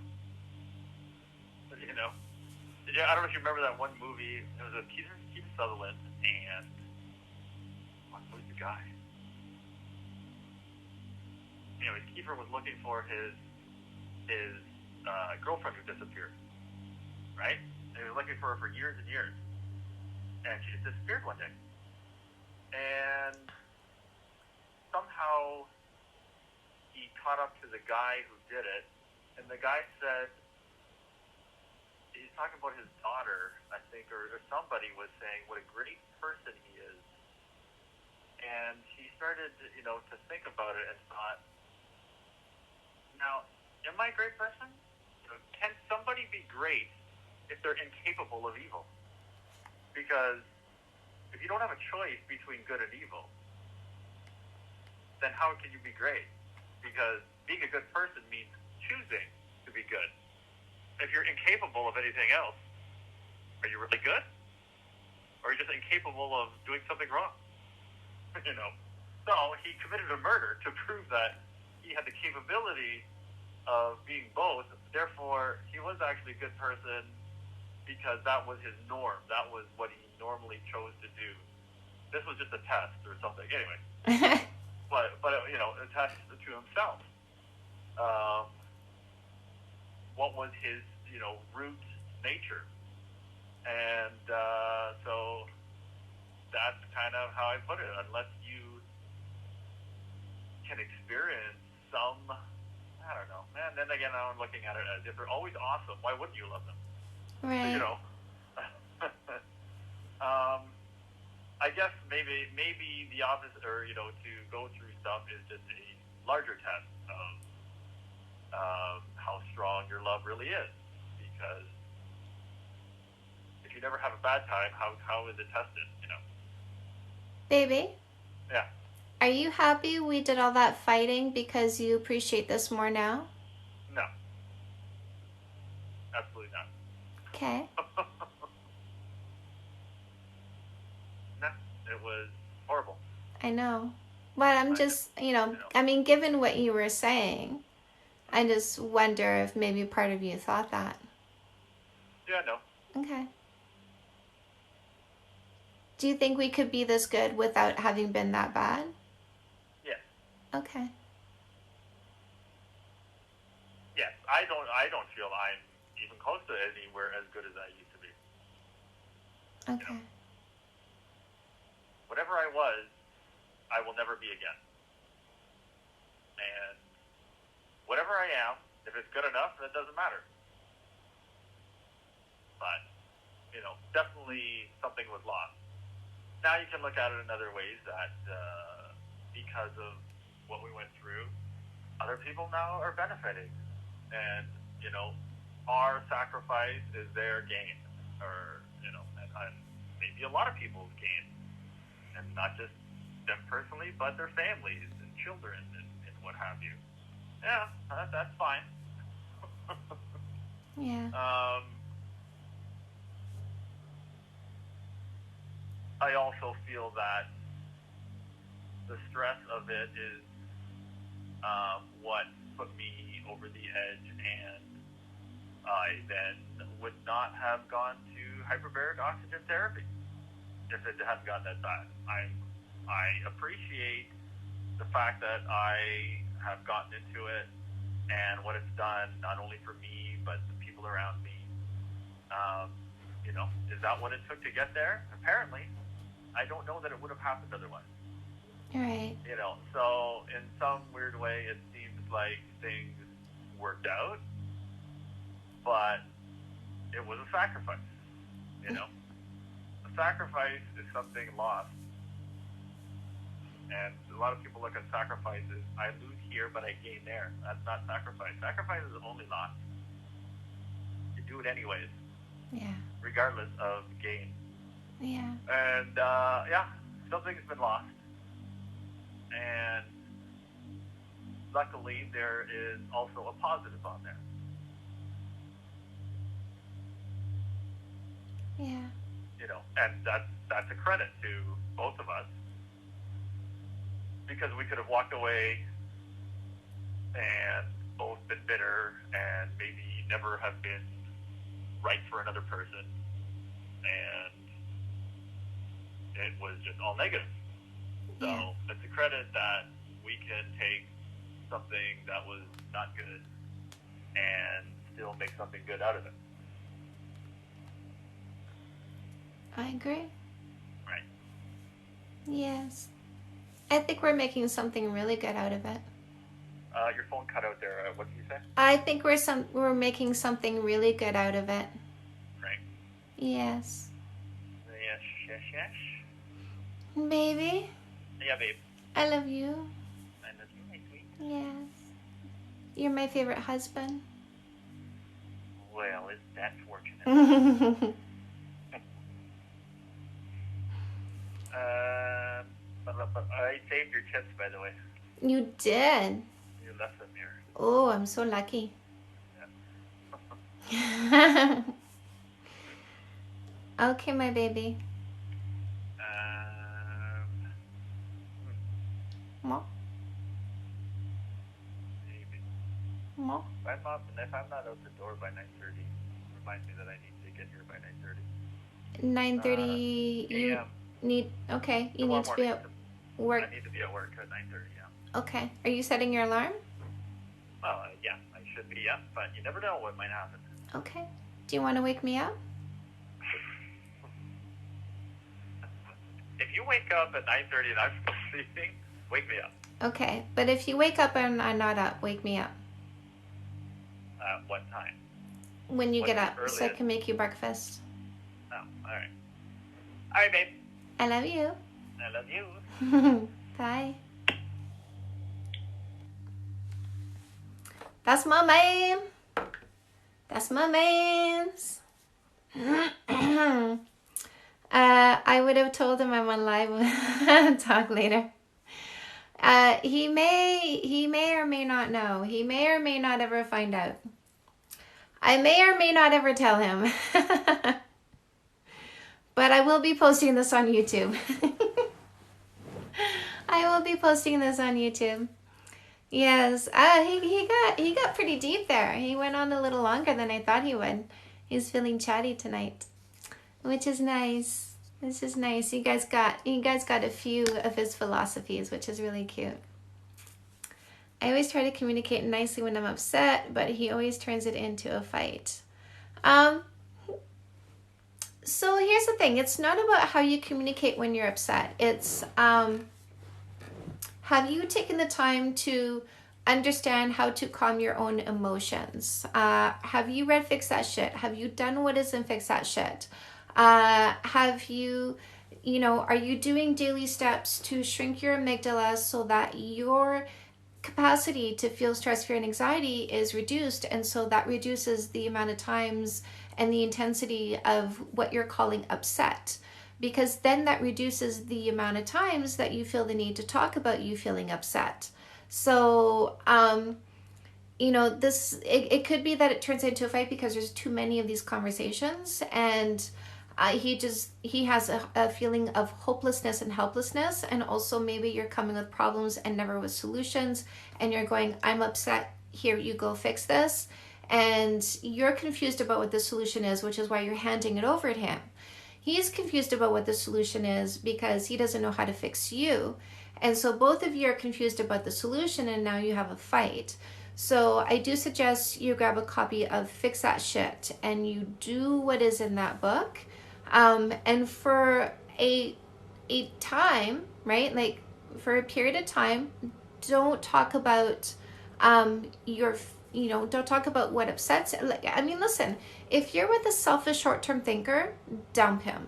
I don't know if you remember that one movie. It was with Keith Sutherland and what was the guy? Anyways, Kiefer was looking for his girlfriend who disappeared, right? And he was looking for her for years and years, and she just disappeared one day. And somehow he caught up to the guy who did it, and the guy said, he's talking about his daughter, I think, or somebody was saying what a great person he is. And he started, to think about it and thought, now, am I a great person? Can somebody be great if they're incapable of evil? Because if you don't have a choice between good and evil, then how can you be great? Because being a good person means choosing to be good. If you're incapable of anything else, are you really good? Or are you just incapable of doing something wrong? So he committed a murder to prove that he had the capability of being both. Therefore, he was actually a good person because that was his norm. That was what he normally chose to do. This was just a test or something. Anyway. but a test to himself. What was his, root nature? And so that's kind of how I put it. Unless you can experience some, I don't know, man. Then again, I'm looking at it as if they're always awesome. Why wouldn't you love them? Right. I guess maybe the opposite, or to go through stuff is just a larger test of how strong your love really is. Because if you never have a bad time, how is it tested? Baby? Yeah. Are you happy we did all that fighting because you appreciate this more now? No. absolutely not. Okay. No, it was horrible. I know. But I'm just, I mean, given what you were saying, I just wonder if maybe part of you thought that. Yeah, no. Okay. Do you think we could be this good without having been that bad? Yes. Okay. Yes, I don't feel I'm even close to anywhere as good as I used to be. Okay. Whatever I was, I will never be again. And whatever I am, if it's good enough, that doesn't matter. But, definitely something was lost. Now you can look at it in other ways that because of what we went through, other people now are benefiting. And, our sacrifice is their gain. Or, and maybe a lot of people's gain. And not just them personally, but their families and children and what have you. Yeah, that's fine. Yeah. I also feel that the stress of it is what put me over the edge, and I then would not have gone to hyperbaric oxygen therapy if it hadn't gotten that bad. I appreciate the fact that I have gotten into it and what it's done, not only for me, but the people around me. Is that what it took to get there? Apparently. I don't know that it would have happened otherwise. Right. So in some weird way, it seems like things worked out, but it was a sacrifice. A sacrifice is something lost. And a lot of people look at sacrifices. I lose here, but I gain there. That's not sacrifice. Sacrifice is only loss. You do it anyways. Yeah. Regardless of gain. Yeah. And, something's been lost. And luckily, there is also a positive on there. Yeah. And that's a credit to both of us. Because we could have walked away and both been bitter and maybe never have been right for another person. And it was just all negative. So it's a credit that we can take something that was not good and still make something good out of it. I agree. Right. Yes. I think we're making something really good out of it. Your phone cut out there. What did you say? I think we're making something really good out of it. Right. Yes. Yes. Baby. Yeah, babe. I love you. I love you, my sweet. Yes. You're my favorite husband. Well, that's fortunate. I saved your tips, by the way. You did? You left them here. Oh, I'm so lucky. Yeah. Okay, my baby. Mo? Maybe. Mo? If I'm not out the door by 9:30, remind me that I need to get here by 9:30. 9:30. You need. Okay. You need to be at work. I need to be at work at 9:30. Yeah. Okay. Are you setting your alarm? Yeah, I should be. Yeah, but you never know what might happen. Okay. Do you want to wake me up? If you wake up at 9:30 and I'm still sleeping, wake me up. Okay, but if you wake up and I'm not up, wake me up. What time? When you get up, so I can make you breakfast. Oh, all right. All right, babe. I love you. I love you. Bye. That's my man. That's my man's. I would have told him I'm on live. Talk later. He may or may not know. He may or may not ever find out. I may or may not ever tell him. But I will be posting this on YouTube. I will be posting this on YouTube. Yes, he got pretty deep there. He went on a little longer than I thought he would. He's feeling chatty tonight, which is nice. This is nice. You guys got a few of his philosophies, which is really cute. I always try to communicate nicely when I'm upset, but he always turns it into a fight. So here's the thing. It's not about how you communicate when you're upset. It's have you taken the time to understand how to calm your own emotions? Have you read Fix That Shit? Have you done what is in Fix That Shit? Have you, are you doing daily steps to shrink your amygdala so that your capacity to feel stress, fear, and anxiety is reduced, and so that reduces the amount of times and the intensity of what you're calling upset, because then that reduces the amount of times that you feel the need to talk about you feeling upset. So this it could be that it turns into a fight because there's too many of these conversations, and he has a feeling of hopelessness and helplessness, and also maybe you're coming with problems and never with solutions, and you're going, I'm upset, here you go, fix this, and you're confused about what the solution is, which is why you're handing it over to him. He's confused about what the solution is because he doesn't know how to fix you, and so both of you are confused about the solution, and now you have a fight. So I do suggest you grab a copy of Fix That Shit and you do what is in that book. And for a time, right? Like for a period of time, don't talk about don't talk about what upsets. Listen, if you're with a selfish short-term thinker, dump him.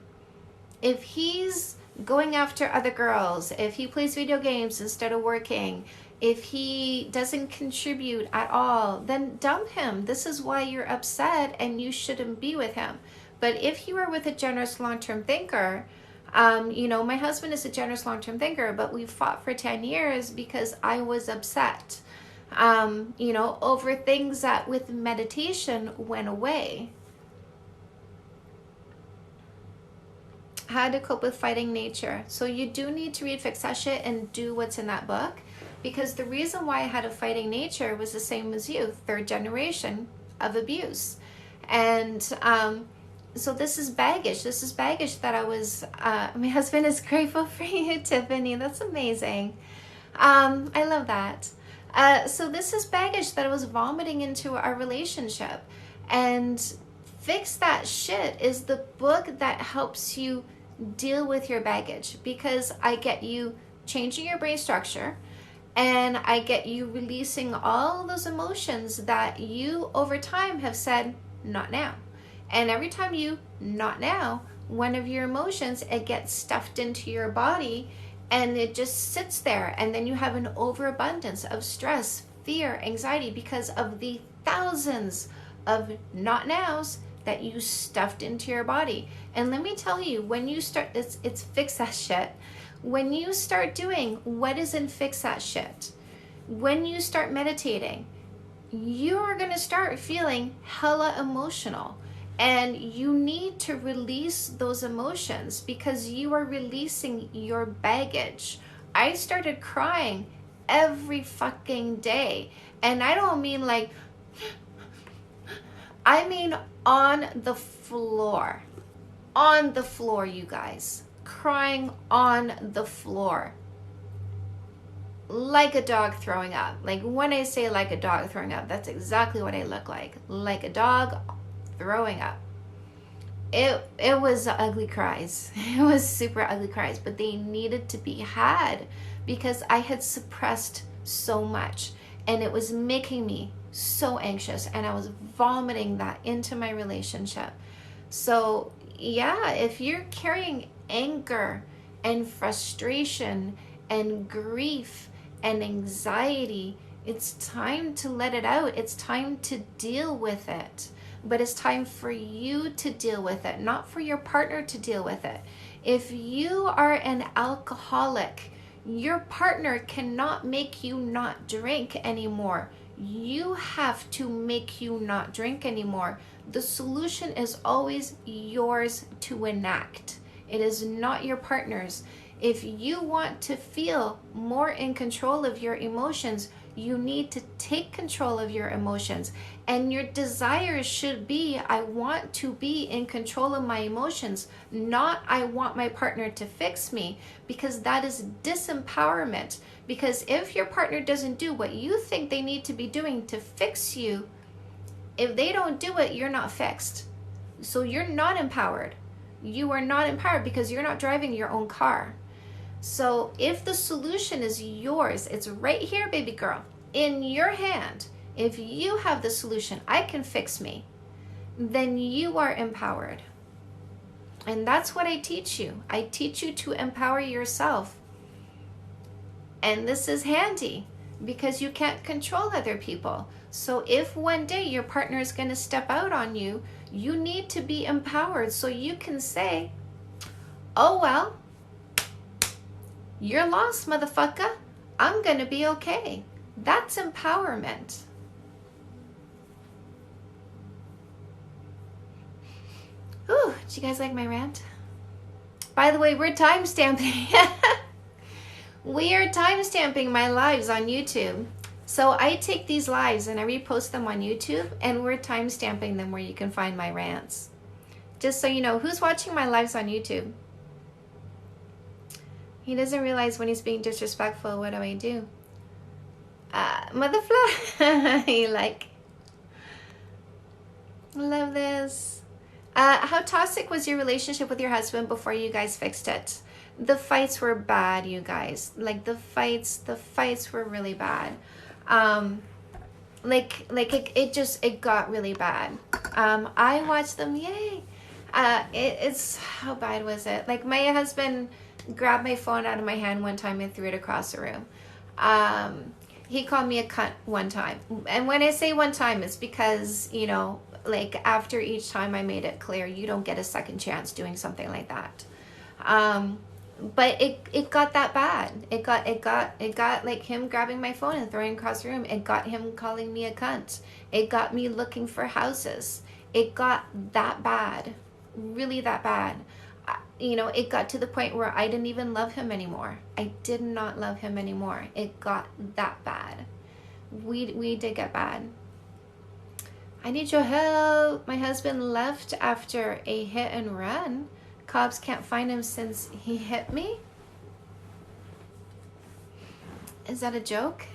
If he's going after other girls, if he plays video games instead of working, if he doesn't contribute at all, then dump him. This is why you're upset and you shouldn't be with him. But if you are with a generous long-term thinker, my husband is a generous long-term thinker, but we fought for 10 years because I was upset, over things that with meditation went away. How to cope with fighting nature. So you do need to read Fix That Shit and do what's in that book, because the reason why I had a fighting nature was the same as you, third generation of abuse. And so this is baggage. This is baggage that I was, my husband is grateful for you, Tiffany. That's amazing. I love that. So this is baggage that I was vomiting into our relationship. And Fix That Shit is the book that helps you deal with your baggage, because I get you changing your brain structure, and I get you releasing all those emotions that you over time have said, not now. And every time you, not now, one of your emotions, it gets stuffed into your body and it just sits there. And then you have an overabundance of stress, fear, anxiety because of the thousands of not nows that you stuffed into your body. And let me tell you, when you start, it's Fix That Shit. When you start doing what is in Fix That Shit, when you start meditating, you're going to start feeling hella emotional. And you need to release those emotions because you are releasing your baggage. I started crying every fucking day. And I don't mean like, I mean on the floor. On the floor, you guys. Crying on the floor. Like a dog throwing up. Like when I say like a dog throwing up, that's exactly what I look like. Like a dog throwing up. It was ugly cries. It was super ugly cries, but they needed to be had because I had suppressed so much and it was making me so anxious, and I was vomiting that into my relationship. So yeah, if you're carrying anger and frustration and grief and anxiety, it's time to let it out. It's time to deal with it. But it's time for you to deal with it, not for your partner to deal with it. If you are an alcoholic, your partner cannot make you not drink anymore. You have to make you not drink anymore. The solution is always yours to enact. It is not your partner's. If you want to feel more in control of your emotions, you need to take control of your emotions. And your desires should be, I want to be in control of my emotions, not I want my partner to fix me, because that is disempowerment. Because if your partner doesn't do what you think they need to be doing to fix you, if they don't do it, you're not fixed. So you're not empowered. You are not empowered because you're not driving your own car. So if the solution is yours, it's right here, baby girl, in your hand. If you have the solution, I can fix me, then you are empowered. And that's what I teach you. I teach you to empower yourself. And this is handy because you can't control other people. So if one day your partner is going to step out on you, you need to be empowered so you can say, oh, well, you're lost, motherfucker. I'm going to be okay. That's empowerment. Ooh, did you guys like my rant? By the way, we're time stamping. We are time stamping my lives on YouTube. So I take these lives and I repost them on YouTube, and we're time stamping them where you can find my rants. Just so you know, who's watching my lives on YouTube? He doesn't realize when he's being disrespectful. What do I do? Motherfly. You like? Love this. How toxic was your relationship with your husband before you guys fixed it? The fights were bad, you guys. Like the fights were really bad. It got really bad. I watched them. Yay. It's how bad was it? Like my husband grabbed my phone out of my hand one time and threw it across the room. He called me a cunt one time. And when I say one time, it's because, you know, like after each time I made it clear, you don't get a second chance doing something like that. But it got that bad. It got like him grabbing my phone and throwing it across the room. It got him calling me a cunt. It got me looking for houses. It got that bad. Really that bad. You know, it got to the point where I didn't even love him anymore. I did not love him anymore. It got that bad. We did get bad. I need your help. My husband left after a hit and run. Cops can't find him since he hit me. Is that a joke?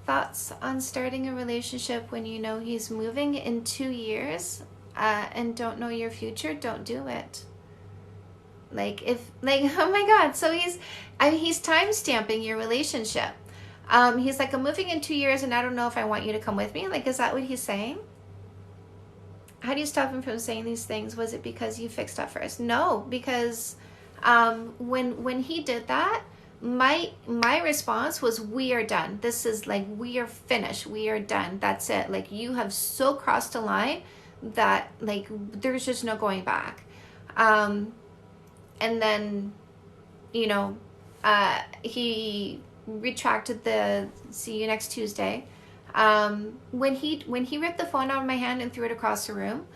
Thoughts on starting a relationship when you know he's moving in 2 years and don't know your future? Don't do it. Oh my God. So he's time stamping your relationship. He's like, I'm moving in 2 years and I don't know if I want you to come with me. Like, is that what he's saying? How do you stop him from saying these things? Was it because you fixed up first? No, because when he did that, my response was, we are done. This is like, we are finished. We are done. That's it. Like, you have so crossed a line that like there's just no going back. And then, you know, he retracted the see you next Tuesday. When he ripped the phone out of my hand and threw it across the room,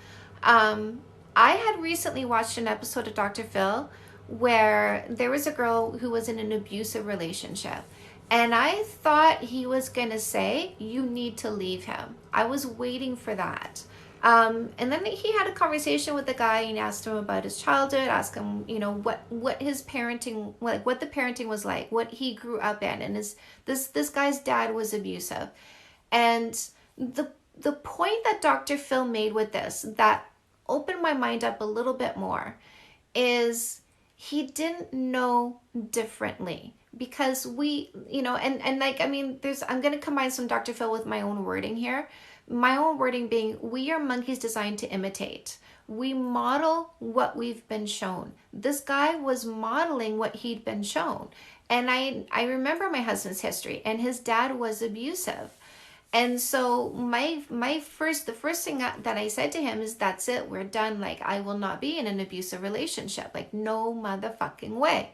I had recently watched an episode of Dr. Phil where there was a girl who was in an abusive relationship, and I thought he was gonna say, you need to leave him. I was waiting for that. And then he had a conversation with the guy and asked him about his childhood, asked him, you know, what his parenting, like what the parenting was like, what he grew up in. And this guy's dad was abusive. And the point that Dr. Phil made with this that opened my mind up a little bit more is he didn't know differently. Because we, you know, and like, I mean, I'm going to combine some Dr. Phil with my own wording here. My own wording being, we are monkeys designed to imitate. We model what we've been shown. This guy was modeling what he'd been shown. And I remember my husband's history, and his dad was abusive. And so the first thing that I said to him is, that's it, we're done. Like, I will not be in an abusive relationship. Like, no motherfucking way.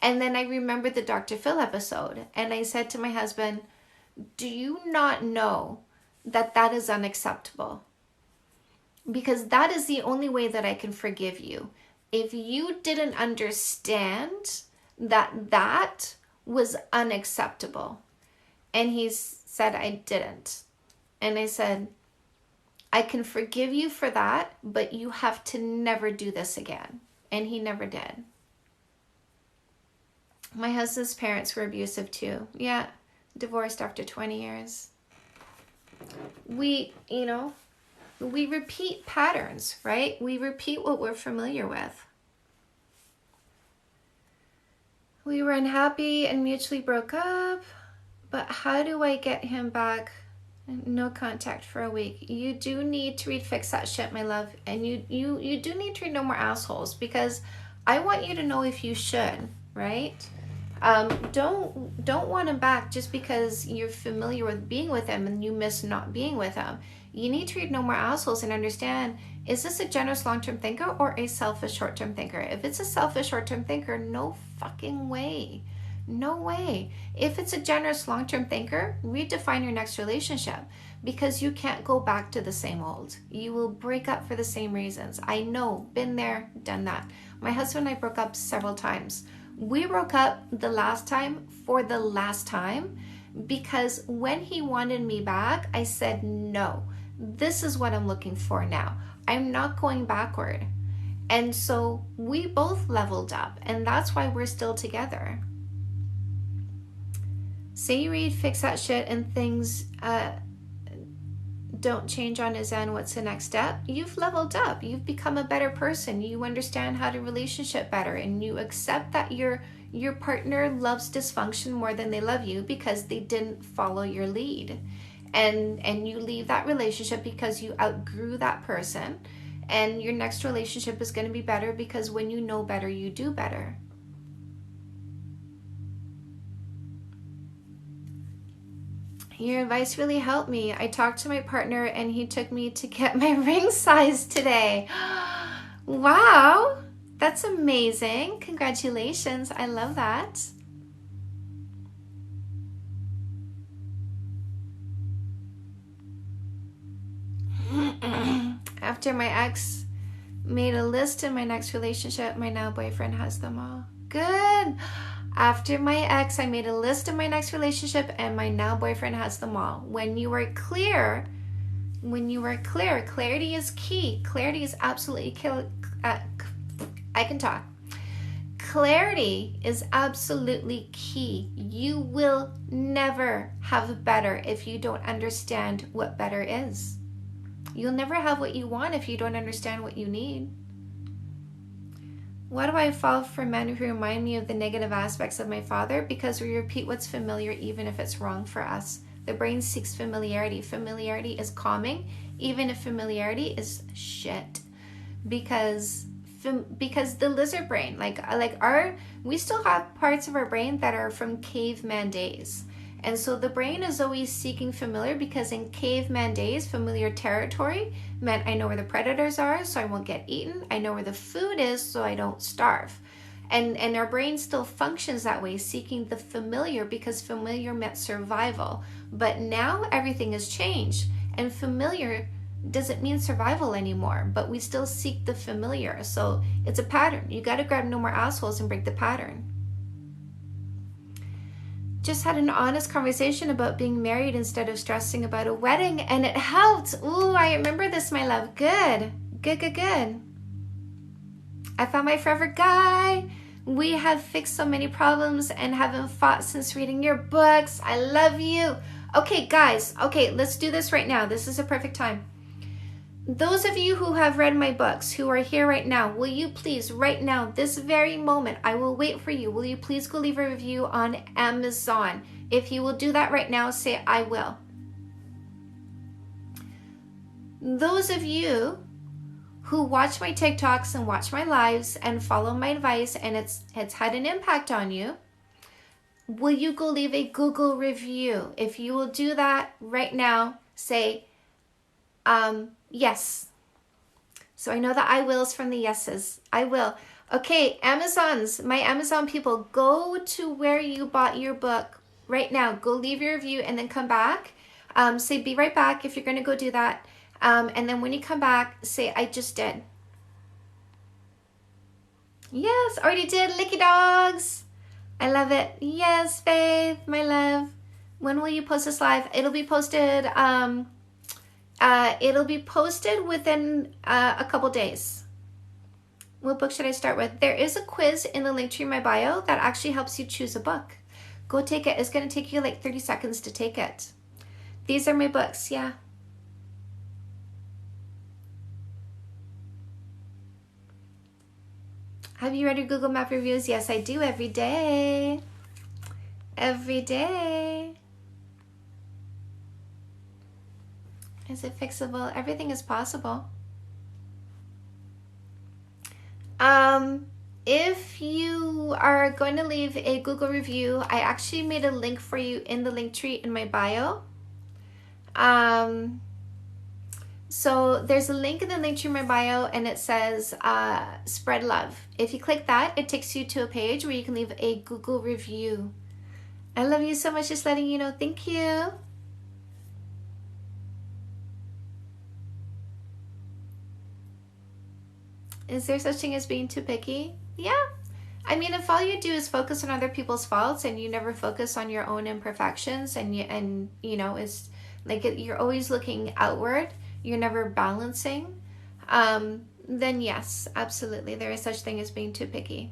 And then I remembered the Dr. Phil episode, and I said to my husband, do you not know that that is unacceptable? Because that is the only way that I can forgive you. If you didn't understand that that was unacceptable. And he said, I didn't. And I said, I can forgive you for that, but you have to never do this again. And he never did. My husband's parents were abusive too. Yeah, divorced after 20 years. We repeat patterns, right? We repeat what we're familiar with. We were unhappy and mutually broke up, but how do I get him back? No contact for a week. You do need to read Fix That Shit, my love. And you do need to read No More Assholes, because I want you to know if you should, right? Don't want him back just because you're familiar with being with him and you miss not being with him. You need to read No More Assholes and understand, is this a generous long-term thinker or a selfish short-term thinker? If it's a selfish short-term thinker, no fucking way. No way. If it's a generous long-term thinker, redefine your next relationship, because you can't go back to the same old. You will break up for the same reasons. I know, been there, done that. My husband and I broke up several times. We broke up the last time for the last time because when he wanted me back, I said, no, this is what I'm looking for now. I'm not going backward. And so we both leveled up, and that's why we're still together. Say you read Fix That Shit and things don't change on his end, what's the next step? You've leveled up. You've become a better person. You understand how to relationship better, and you accept that your partner loves dysfunction more than they love you because they didn't follow your lead. And you leave that relationship because you outgrew that person, and your next relationship is going to be better because when you know better, you do better. Your advice really helped me. I talked to my partner and he took me to get my ring size today. Wow, that's amazing. Congratulations. I love that. After my ex made a list in my next relationship, my now boyfriend has them all. Good. After my ex, I made a list of my next relationship, and my now boyfriend has them all. When you are clear, clarity is key. Clarity is absolutely key. I can talk. Clarity is absolutely key. You will never have better if you don't understand what better is. You'll never have what you want if you don't understand what you need. Why do I fall for men who remind me of the negative aspects of my father? Because we repeat what's familiar even if it's wrong for us. The brain seeks familiarity. Familiarity is calming, even if familiarity is shit. Because the lizard brain, we still have parts of our brain that are from caveman days. And so the brain is always seeking familiar, because in caveman days, familiar territory meant I know where the predators are, so I won't get eaten. I know where the food is, so I don't starve. And our brain still functions that way, seeking the familiar, because familiar meant survival. But now everything has changed, and familiar doesn't mean survival anymore, but we still seek the familiar. So it's a pattern. You got to grab No More Assholes and break the pattern. Just had an honest conversation about being married instead of stressing about a wedding, and it helped. Ooh, I remember this, my love. Good. I found my forever guy. We have fixed so many problems and haven't fought since reading your books. I love you. Okay, guys. Okay, let's do this right now. This is a perfect time. Those of you who have read my books, who are here right now, will you please, right now, this very moment, I will wait for you. Will you please go leave a review on Amazon? If you will do that right now, say, I will. Those of you who watch my TikToks and watch my lives and follow my advice, and it's had an impact on you, will you go leave a Google review? If you will do that right now, say, yes. So I know the I wills from the yeses. I will. Okay, my Amazon people, go to where you bought your book right now. Go leave your review and then come back. Say be right back if you're going to go do that. And then when you come back, say I just did. Yes, already did. Licky dogs. I love it. Yes, Faith, my love. When will you post this live? It'll be posted. It'll be posted within a couple days. What book should I start with? There is a quiz in the link tree in my bio that actually helps you choose a book. Go take it. It's going to take you like 30 seconds to take it. These are my books. Yeah. Have you read your Google Map reviews? Yes, I do every day. Every day. Is it fixable? Everything is possible. If you are going to leave a Google review, I actually made a link for you in the link tree in my bio. So there's a link in the link tree in my bio and it says spread love. If you click that, it takes you to a page where you can leave a Google review. I love you so much, just letting you know. Thank you. Is there such thing as being too picky? Yeah. I mean, if all you do is focus on other people's faults and you never focus on your own imperfections and you know, it's like you're always looking outward, you're never balancing, then yes, absolutely, there is such thing as being too picky.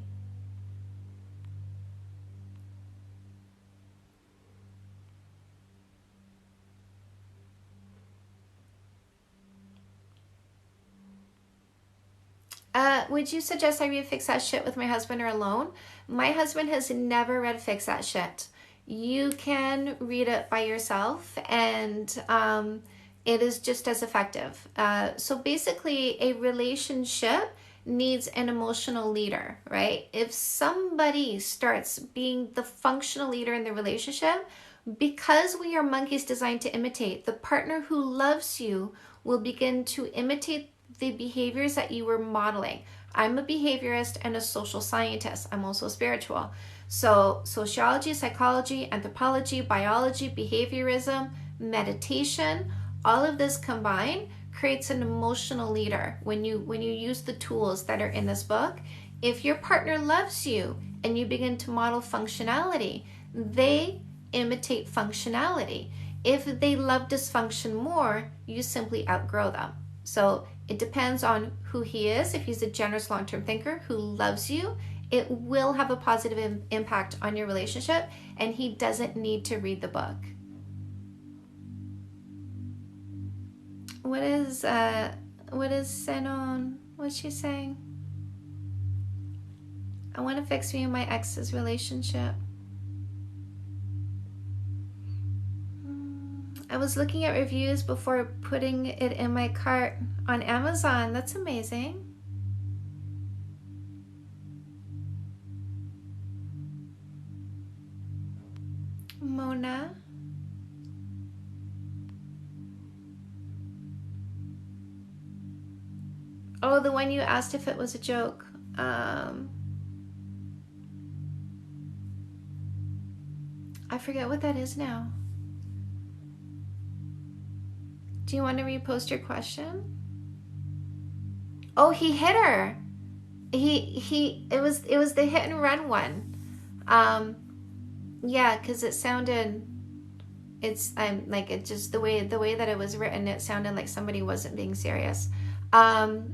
Would you suggest I read Fix That Shit with my husband or alone? My husband has never read Fix That Shit. You can read it by yourself and it is just as effective. So basically, a relationship needs an emotional leader, right? If somebody starts being the functional leader in the relationship, because we are monkeys designed to imitate, the partner who loves you will begin to imitate the behaviors that you were modeling. I'm a behaviorist and a social scientist. I'm also spiritual. So sociology, psychology, anthropology, biology, behaviorism, meditation, all of this combined creates an emotional leader when you use the tools that are in this book. If your partner loves you and you begin to model functionality, they imitate functionality. If they love dysfunction more, you simply outgrow them. So it depends on who he is. If he's a generous long-term thinker who loves you, it will have a positive impact on your relationship, and he doesn't need to read the book. What is Senon? What's she saying? I want to fix me and my ex's relationship. I was looking at reviews before putting it in my cart on Amazon. That's amazing. Mona. Oh, the one you asked if it was a joke. I forget what that is now. Do you want to repost your question? Oh, he hit her. It was the hit and run one. Yeah, because it sounded, it just the way that it was written, it sounded like somebody wasn't being serious.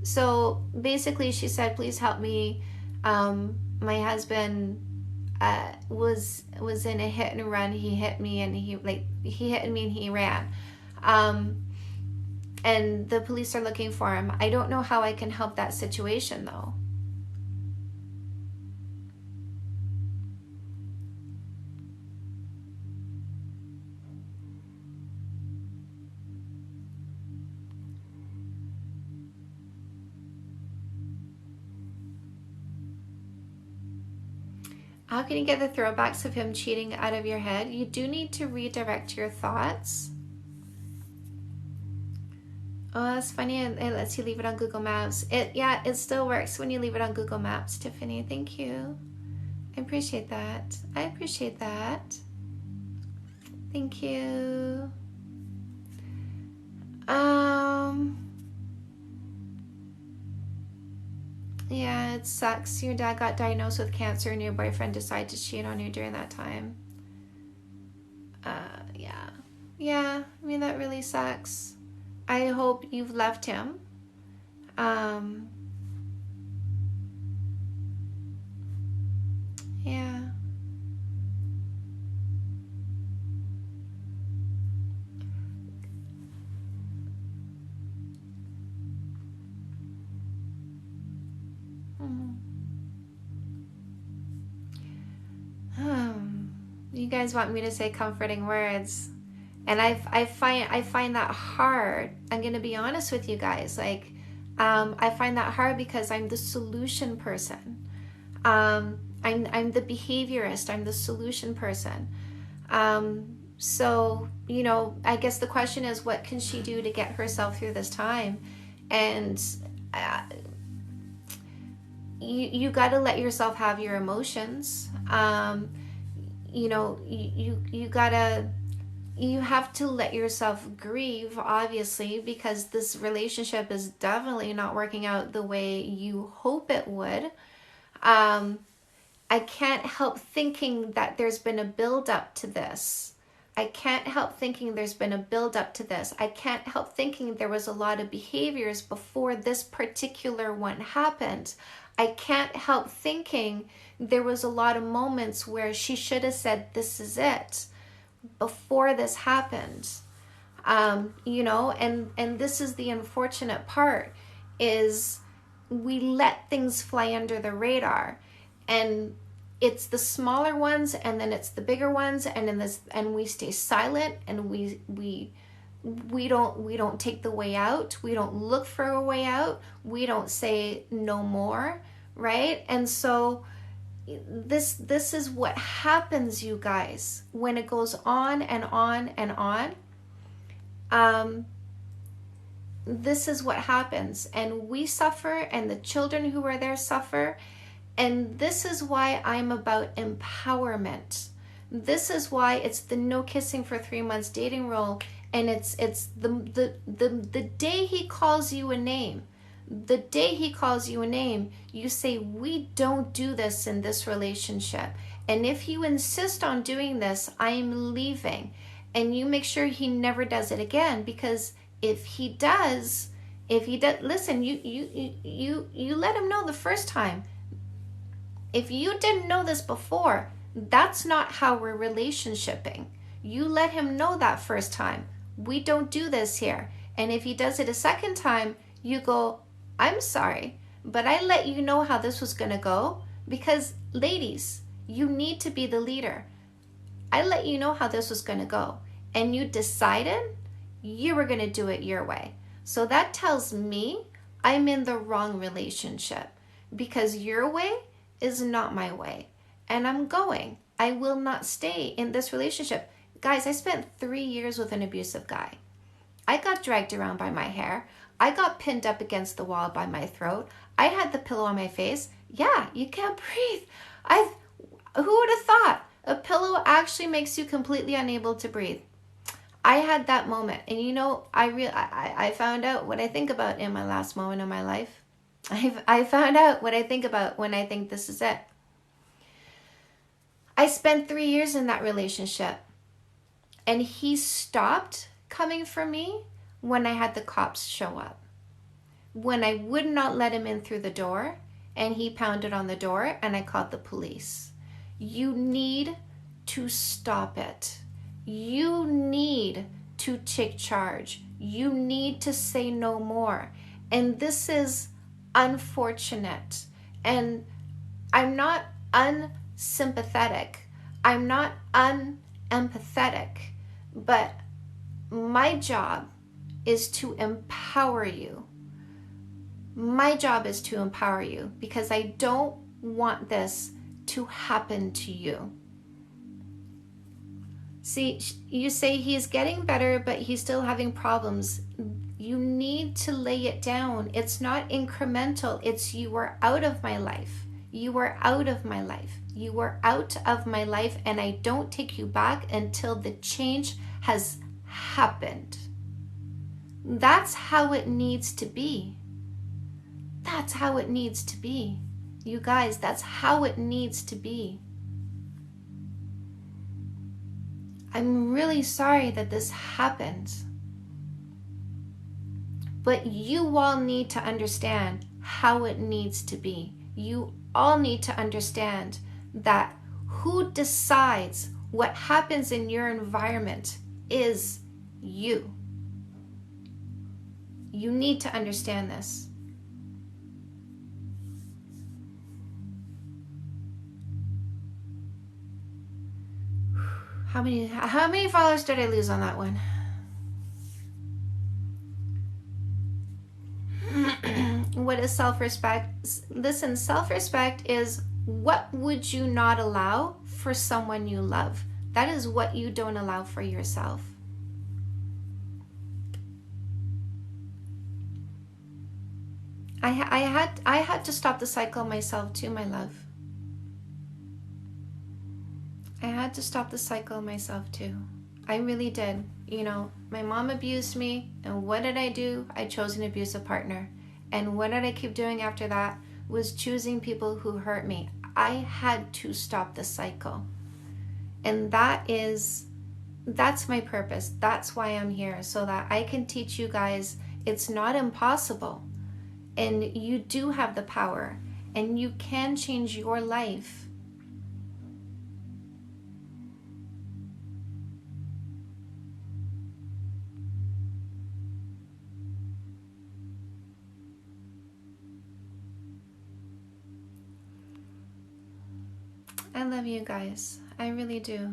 So basically she said, please help me. My husband was in a hit and run. He hit me and he hit me and he ran. And the police are looking for him. I don't know how I can help that situation though. How can you get the throwbacks of him cheating out of your head? You do need to redirect your thoughts. Oh, that's funny. It lets you leave it on Google Maps. It still works when you leave it on Google Maps, Tiffany. Thank you. I appreciate that. I appreciate that. Thank you. Yeah, it sucks. Your dad got diagnosed with cancer and your boyfriend decided to cheat on you during that time. Yeah. Yeah, I mean, that really sucks. I hope you've left him. Yeah. You guys want me to say comforting words, and I find that hard. I'm gonna be honest with you guys. Like, I find that hard because I'm the solution person. I'm the behaviorist. I'm the solution person. So I guess the question is, what can she do to get herself through this time? And you got to let yourself have your emotions. You have to let yourself grieve, obviously, because this relationship is definitely not working out the way you hope it would. I can't help thinking that there's been a build up to this. I can't help thinking there's been a build up to this. I can't help thinking there was a lot of behaviors before this particular one happened. I can't help thinking there was a lot of moments where she should have said, this is it, before this happened. And this is the unfortunate part, is we let things fly under the radar, and it's the smaller ones, and then it's the bigger ones, and we stay silent, and we don't take the way out. We don't look for a way out. We don't say no more, right? And so this is what happens, you guys, when it goes on and on and on. This is what happens, and we suffer, and the children who are there suffer. And this is why I'm about empowerment. This is why it's the no kissing for 3 months dating rule, and it's the day he calls you a name. The day he calls you a name, you say, we don't do this in this relationship. And if you insist on doing this, I'm leaving. And you make sure he never does it again, because if he does, listen, you let him know the first time. If you didn't know this before, that's not how we're relationshiping. You let him know that first time. We don't do this here. And if he does it a second time, you go, I'm sorry, but I let you know how this was going to go, because ladies, you need to be the leader. I let you know how this was going to go, and you decided you were going to do it your way. So that tells me I'm in the wrong relationship, because your way is not my way, and I'm going. I will not stay in this relationship. Guys, I spent 3 years with an abusive guy. I got dragged around by my hair. I got pinned up against the wall by my throat. I had the pillow on my face. Yeah, you can't breathe. Who would have thought a pillow actually makes you completely unable to breathe? I had that moment, and I found out what I think about in my last moment of my life. I found out what I think about when I think this is it. I spent 3 years in that relationship, and he stopped coming for me when I had the cops show up. When I would not let him in through the door, and he pounded on the door, and I called the police. You need to stop it. You need to take charge. You need to say no more. And this is unfortunate. And I'm not unsympathetic. I'm not unempathetic. But my job is to empower you. My job is to empower you, because I don't want this to happen to you. See, you say he's getting better, but he's still having problems. You need to lay it down. It's not incremental. It's you are out of my life. You are out of my life. You are out of my life, and I don't take you back until the change has happened. That's how it needs to be. That's how it needs to be. You guys, that's how it needs to be. I'm really sorry that this happened. But you all need to understand how it needs to be. You all need to understand that who decides what happens in your environment is you. You need to understand this. How many followers did I lose on that one? What is self-respect? Listen, self-respect is what would you not allow for someone you love. That is what you don't allow for yourself. I had to stop the cycle myself too, my love. I had to stop the cycle myself too. I really did. You know, my mom abused me, and what did I do? I chose an abusive partner. And what did I keep doing after that? Was choosing people who hurt me. I had to stop the cycle. And that's my purpose. That's why I'm here, so that I can teach you guys it's not impossible. And you do have the power, and you can change your life. I love you guys. I really do.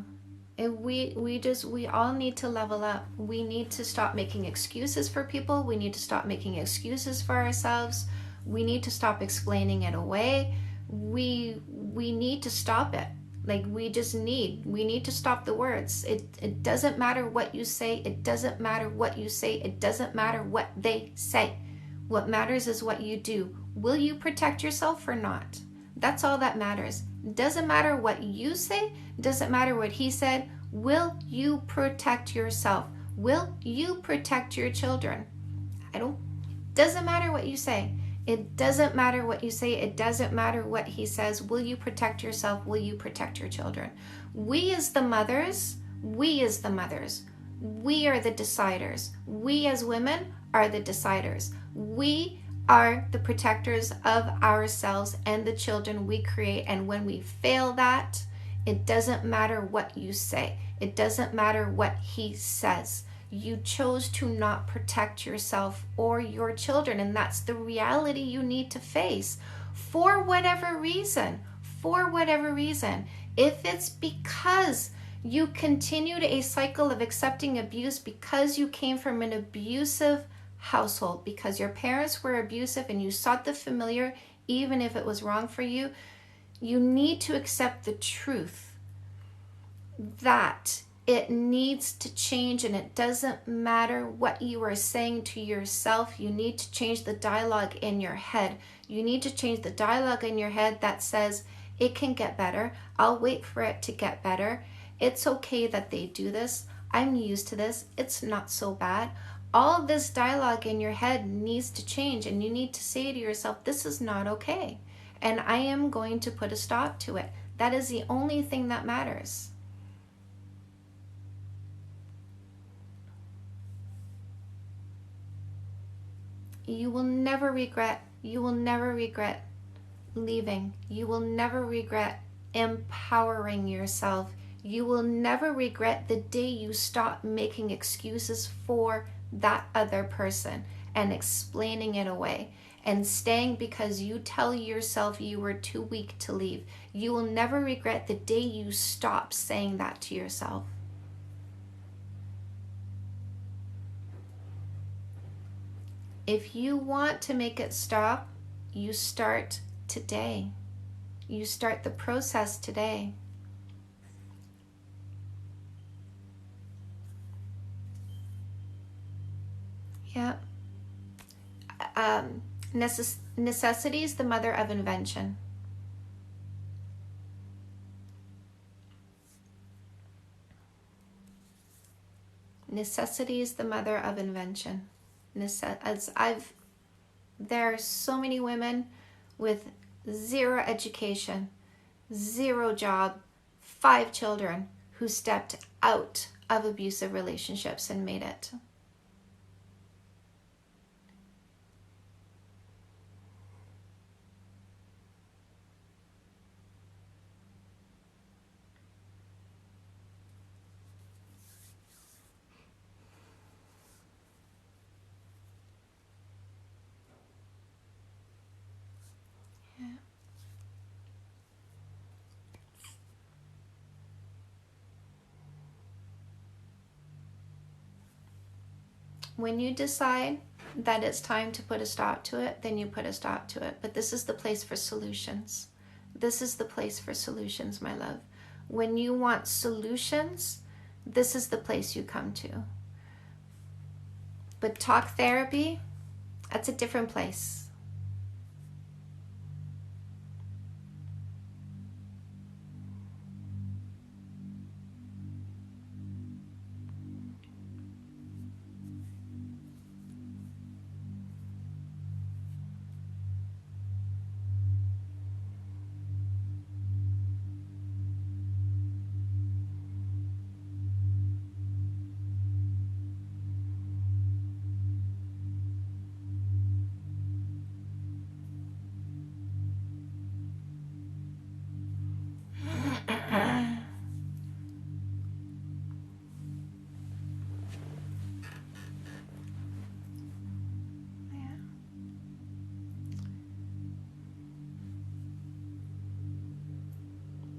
And we all need to level up. We need to stop making excuses for people. We need to stop making excuses for ourselves. We need to stop explaining it away. We need to stop it. Like we need to stop the words. It doesn't matter what you say. It doesn't matter what you say. It doesn't matter what they say. What matters is what you do. Will you protect yourself or not? That's all that matters. Doesn't matter what you say. Doesn't matter what he said. Will you protect yourself? Will you protect your children? Doesn't matter what you say. It doesn't matter what you say. It doesn't matter what he says. Will you protect yourself? Will you protect your children? We as the mothers, we are the deciders. We as women are the deciders. We are the protectors of ourselves and the children we create. And when we fail that, it doesn't matter what you say. It doesn't matter what he says. You chose to not protect yourself or your children, and that's the reality you need to face for whatever reason. For whatever reason. If it's because you continued a cycle of accepting abuse because you came from an abusive household, because your parents were abusive and you sought the familiar even if it was wrong for you, you need to accept the truth that it needs to change, and it doesn't matter what you are saying to yourself. You need to change the dialogue in your head. You need to change the dialogue in your head that says it can get better. I'll wait for it to get better. It's okay that they do this. I'm used to this. It's not so bad. All this dialogue in your head needs to change, and you need to say to yourself, this is not okay, and I am going to put a stop to it. That is the only thing that matters. You will never regret leaving. You will never regret empowering yourself. You will never regret the day you stop making excuses for that other person and explaining it away and staying because you tell yourself you were too weak to leave. You will never regret the day you stop saying that to yourself. If you want to make it stop, you start today. You start the process today. Yeah, necessity is the mother of invention. Necessity is the mother of invention. There are so many women with 0 education, 0 job, 5 children who stepped out of abusive relationships and made it. When you decide that it's time to put a stop to it, then you put a stop to it. But this is the place for solutions. This is the place for solutions, my love. When you want solutions, this is the place you come to. But talk therapy, that's a different place.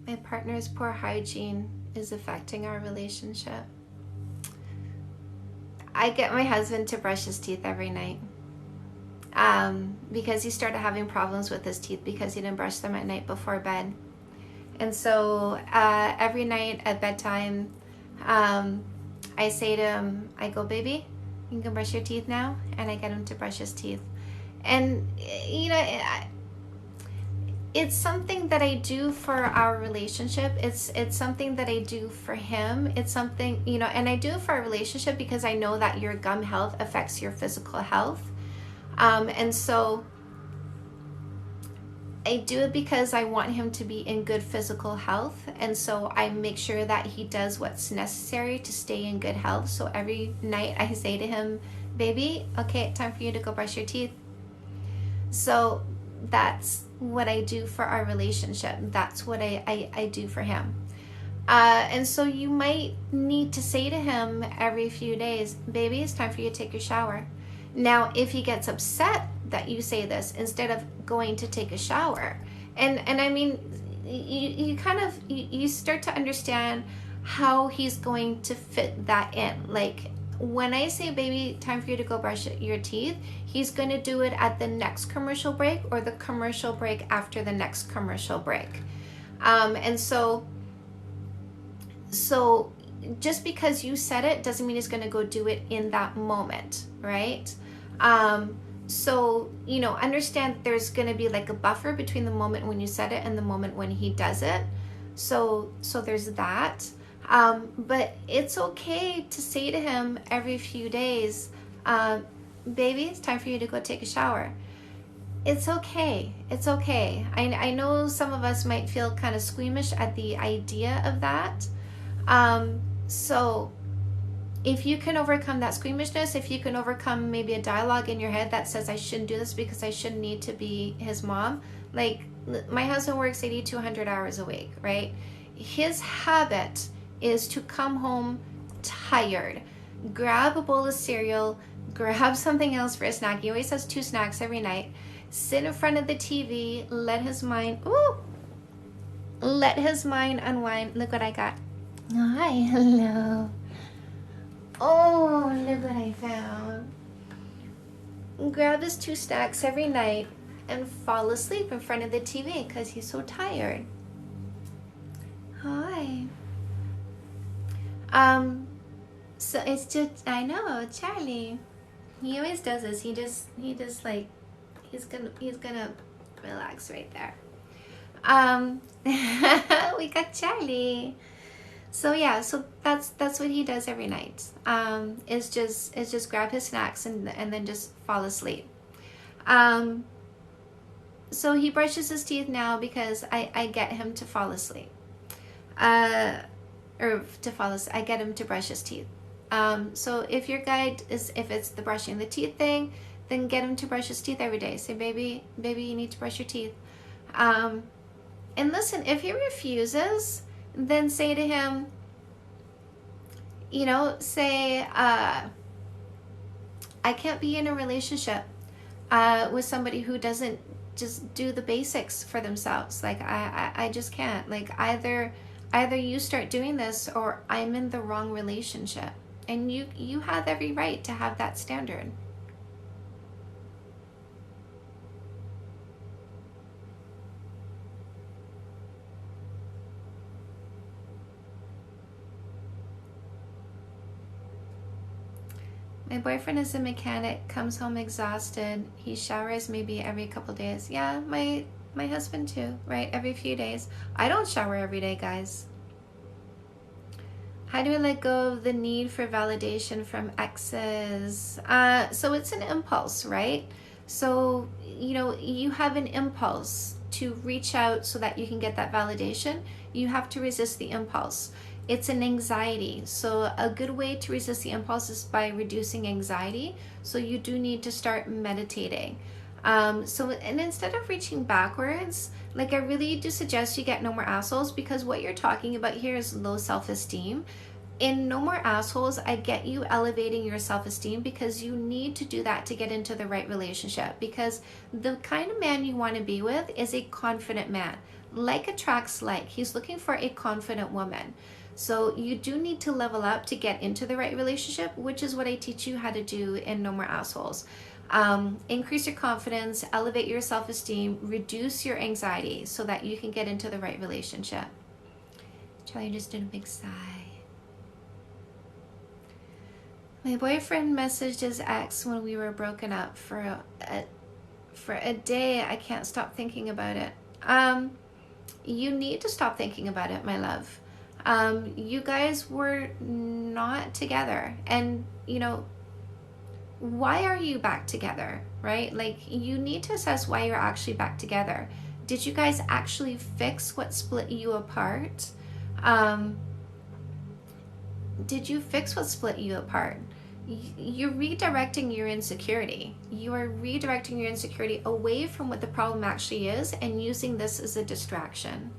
My partner's poor hygiene is affecting our relationship. I get my husband to brush his teeth every night because he started having problems with his teeth because he didn't brush them at night before bed. And so every night at bedtime, I say to him, I go, baby, you can brush your teeth now? And I get him to brush his teeth. And, you know, it's something that I do for our relationship. It's something that I do for him. It's something, you know, and I do it for our relationship because I know that your gum health affects your physical health. And so I do it because I want him to be in good physical health. And so I make sure that he does what's necessary to stay in good health. So every night I say to him, baby, okay, time for you to go brush your teeth. So that's what I do for our relationship. That's what I do for him. And so you might need to say to him every few days, baby, it's time for you to take your shower. Now, if he gets upset that you say this instead of going to take a shower, and I mean, you kind of, you start to understand how he's going to fit that in. Like, when I say, baby, time for you to go brush your teeth, he's going to do it at the next commercial break or the commercial break after the next commercial break. And so just because you said it doesn't mean he's going to go do it in that moment, right? So, you know, understand there's going to be like a buffer between the moment when you said it and the moment when he does it. So there's that. But it's okay to say to him every few days, baby, it's time for you to go take a shower. It's okay. It's okay. I know some of us might feel kind of squeamish at the idea of that. So if you can overcome that squeamishness, if you can overcome maybe a dialogue in your head that says, I shouldn't do this because I shouldn't need to be his mom. Like, my husband works 80 to 100 hours a week, right? His habit is to come home tired, grab a bowl of cereal, grab something else for a snack. He always has 2 snacks every night. Sit in front of the TV, let his mind unwind. Look what I got. Hi, hello. Oh, look what I found. Grab his 2 snacks every night and fall asleep in front of the TV because he's so tired. Hi. So it's just, I know, Charlie. He always does this. He just like, he's gonna relax right there. We got Charlie. So yeah, so that's what he does every night. Is just grab his snacks and then just fall asleep. So he brushes his teeth now because I get him to fall asleep. Or to fall asleep, I get him to brush his teeth. So if your guide is, if it's the brushing the teeth thing, then get him to brush his teeth every day. Say, baby, you need to brush your teeth. And listen, if he refuses, then say to him, say, I can't be in a relationship with somebody who doesn't just do the basics for themselves. Like, I just can't. Like, either you start doing this or I'm in the wrong relationship. And you have every right to have that standard. My boyfriend is a mechanic, comes home exhausted. He showers maybe every couple days. Yeah, my husband too, right? Every few days. I don't shower every day, guys. How do I let go of the need for validation from exes? So it's an impulse, right? So, you have an impulse to reach out so that you can get that validation. You have to resist the impulse. It's an anxiety. So a good way to resist the impulse is by reducing anxiety. So you do need to start meditating. And instead of reaching backwards, like, I really do suggest you get No More Assholes, because what you're talking about here is low self-esteem. In No More Assholes, I get you elevating your self-esteem, because you need to do that to get into the right relationship, because the kind of man you want to be with is a confident man. Like attracts like. He's looking for a confident woman. So you do need to level up to get into the right relationship, which is what I teach you how to do in No More Assholes. Increase your confidence, elevate your self-esteem, reduce your anxiety so that you can get into the right relationship. Charlie just did a big sigh. My boyfriend messaged his ex when we were broken up for a day. I can't stop thinking about it. You need to stop thinking about it, my love. You guys were not together, and why are you back together, right? Like, you need to assess why you're actually back together. Did you guys actually fix what split you apart? Did you fix what split you apart? You're redirecting your insecurity. You are redirecting your insecurity away from what the problem actually is and using this as a distraction.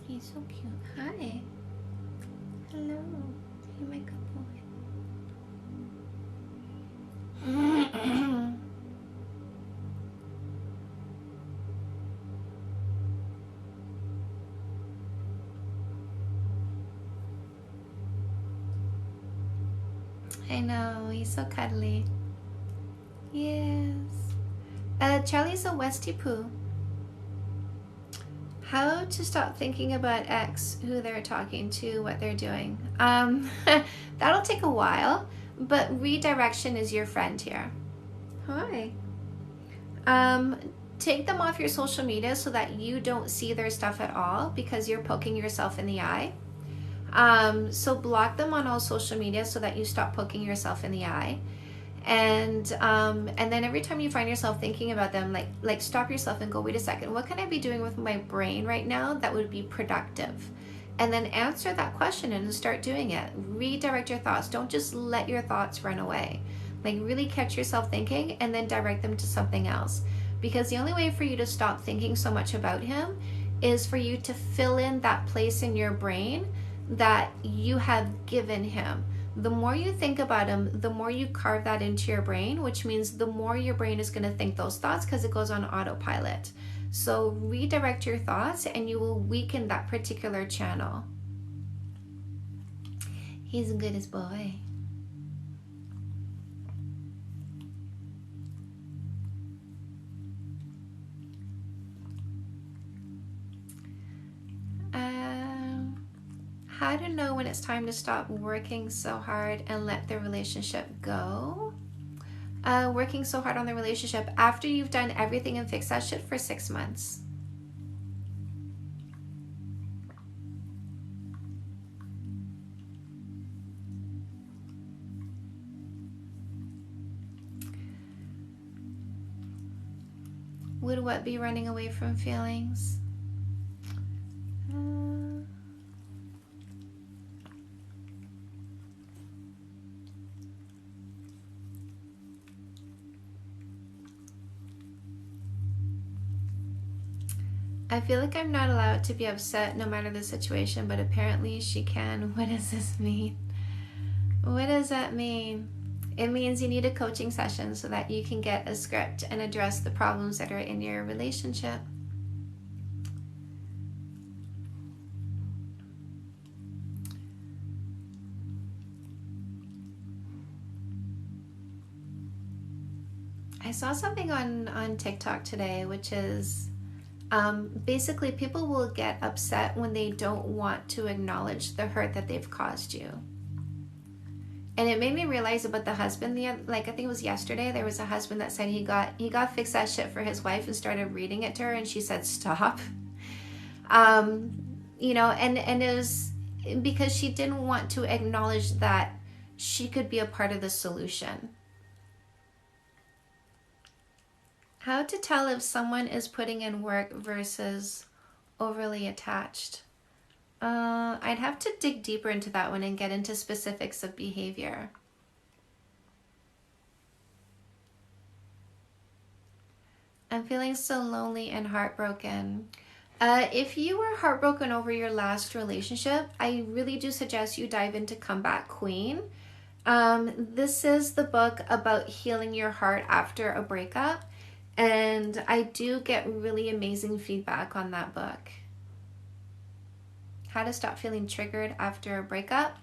He's so cute. Hi. Hello. You're my good boy. I know, he's so cuddly. Yes. Charlie's a Westie Poo. How to stop thinking about ex, who they're talking to, what they're doing. That'll take a while, but redirection is your friend here. Hi. Take them off your social media so that you don't see their stuff at all, because you're poking yourself in the eye. So block them on all social media so that you stop poking yourself in the eye. And then every time you find yourself thinking about them, like stop yourself and go, wait a second, what can I be doing with my brain right now that would be productive? And then answer that question and start doing it. Redirect your thoughts. Don't just let your thoughts run away. Like, really catch yourself thinking and then direct them to something else. Because the only way for you to stop thinking so much about him is for you to fill in that place in your brain that you have given him. The more you think about him, the more you carve that into your brain, which means the more your brain is going to think those thoughts, because it goes on autopilot. So redirect your thoughts and you will weaken that particular channel. He's a goodest boy. How to know when it's time to stop working so hard and let the relationship go. Working so hard on the relationship after you've done everything and fixed that shit for 6 months. Would what be running away from feelings? I feel like I'm not allowed to be upset no matter the situation, but apparently she can. What does this mean? What does that mean? It means you need a coaching session so that you can get a script and address the problems that are in your relationship. I saw something on TikTok today, which is basically people will get upset when they don't want to acknowledge the hurt that they've caused you. And it made me realize about the husband. I think it was yesterday, there was a husband that said he got fixed that shit for his wife and started reading it to her, and she said stop. You know, and it was because she didn't want to acknowledge that she could be a part of the solution. How to tell if someone is putting in work versus overly attached. I'd have to dig deeper into that one and get into specifics of behavior. I'm feeling so lonely and heartbroken. If you were heartbroken over your last relationship, I really do suggest you dive into Comeback Queen. This is the book about healing your heart after a breakup. And I do get really amazing feedback on that book. How to stop feeling triggered after a breakup.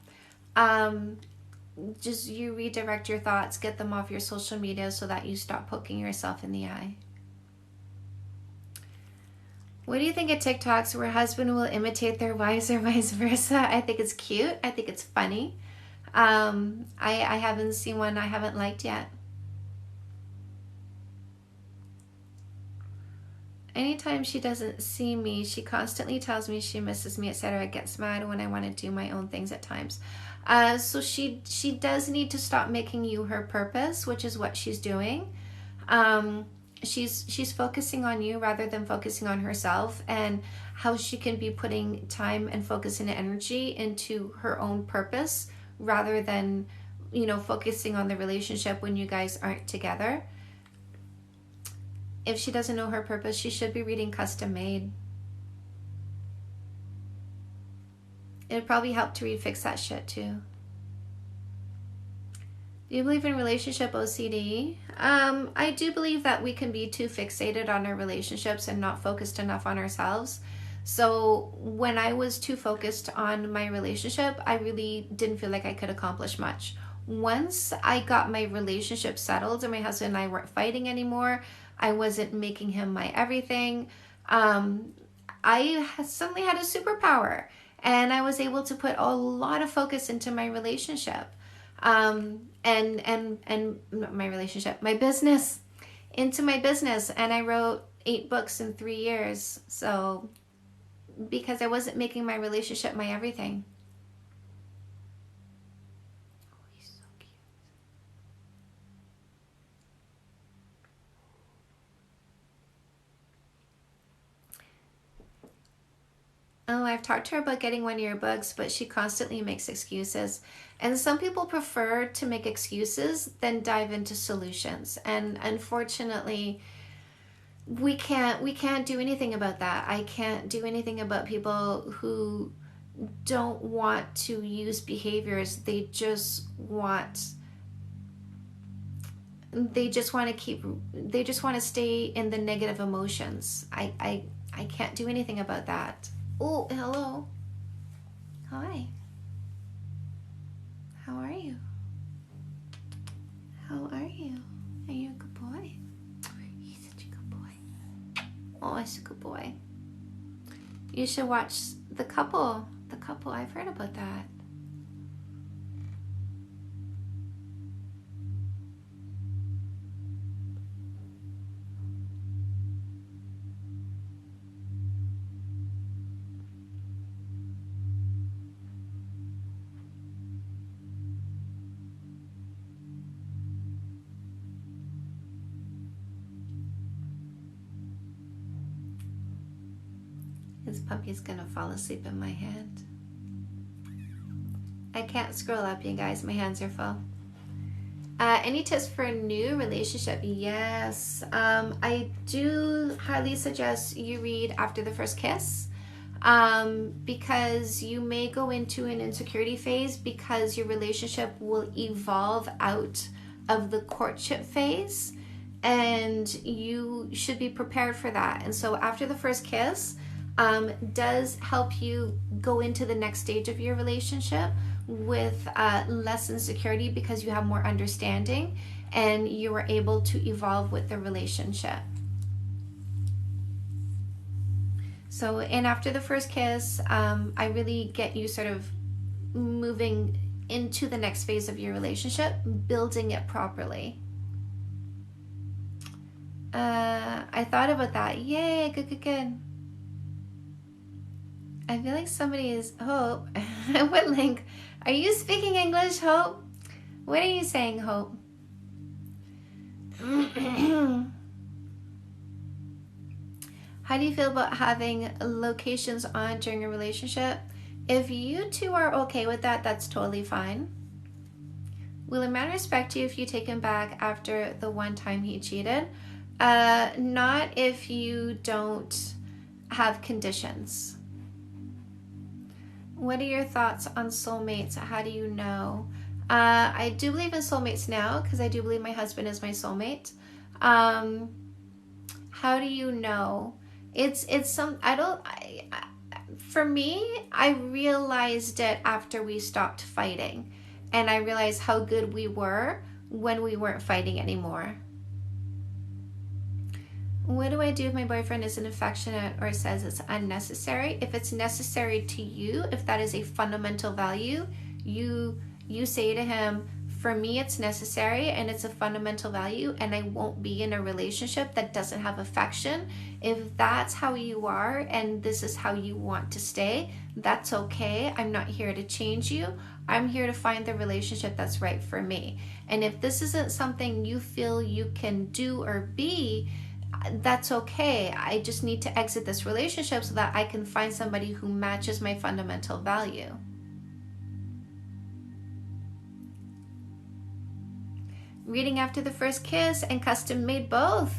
Just you redirect your thoughts, get them off your social media so that you stop poking yourself in the eye. What do you think of TikToks where husband will imitate their wives or vice versa? I think it's cute. I think it's funny. I haven't seen one I haven't liked yet. Anytime she doesn't see me, she constantly tells me she misses me, etc. Gets mad when I want to do my own things at times. So she does need to stop making you her purpose, which is what she's doing. She's focusing on you rather than focusing on herself and how she can be putting time and focus and energy into her own purpose rather than, you know, focusing on the relationship when you guys aren't together. If she doesn't know her purpose, she should be reading Custom Made. It would probably help to read Fix That Shit too. Do you believe in relationship OCD? I do believe that we can be too fixated on our relationships and not focused enough on ourselves. So when I was too focused on my relationship, I really didn't feel like I could accomplish much. Once I got my relationship settled and my husband and I weren't fighting anymore, I wasn't making him my everything. I suddenly had a superpower and I was able to put a lot of focus into my relationship. And not my relationship, my business, into my business. And I wrote 8 books in 3 years. So, because I wasn't making my relationship my everything. Oh, he's so cute. Oh, I've talked to her about getting one of your books, but she constantly makes excuses. And some people prefer to make excuses than dive into solutions. And unfortunately, we can't do anything about that. I can't do anything about people who don't want to use behaviors. They just want to stay in the negative emotions. I can't do anything about that. Oh, hello. Hi. How are you? How are you? Are you a good boy? He's such a good boy. Oh, he's a good boy. You should watch The Couple couple. I've heard about that. This puppy's gonna fall asleep in my hand. I can't scroll up, you guys. My hands are full. Any tips for a new relationship? Yes. I do highly suggest you read After the First Kiss, because you may go into an insecurity phase because your relationship will evolve out of the courtship phase, and you should be prepared for that. And so After the First Kiss does help you go into the next stage of your relationship with less insecurity, because you have more understanding and you are able to evolve with the relationship. So in After the First Kiss, I really get you sort of moving into the next phase of your relationship, building it properly. I thought about that. Yay, good. I feel like somebody is, Hope. What link? Are you speaking English, Hope? What are you saying, Hope? How do you feel about having locations on during a relationship? If you two are okay with that, that's totally fine. Will a man respect you if you take him back after the one time he cheated? Not if you don't have conditions. What are your thoughts on soulmates? How do you know? I do believe in soulmates now, because I do believe my husband is my soulmate. How do you know? For me, I realized it after we stopped fighting, and I realized how good we were when we weren't fighting anymore. What do I do if my boyfriend isn't affectionate or says it's unnecessary? If it's necessary to you, if that is a fundamental value, you say to him, for me it's necessary and it's a fundamental value, and I won't be in a relationship that doesn't have affection. If that's how you are and this is how you want to stay, that's okay. I'm not here to change you. I'm here to find the relationship that's right for me. And if this isn't something you feel you can do or be, that's okay. I just need to exit this relationship so that I can find somebody who matches my fundamental value. Reading After the First Kiss and custom made both.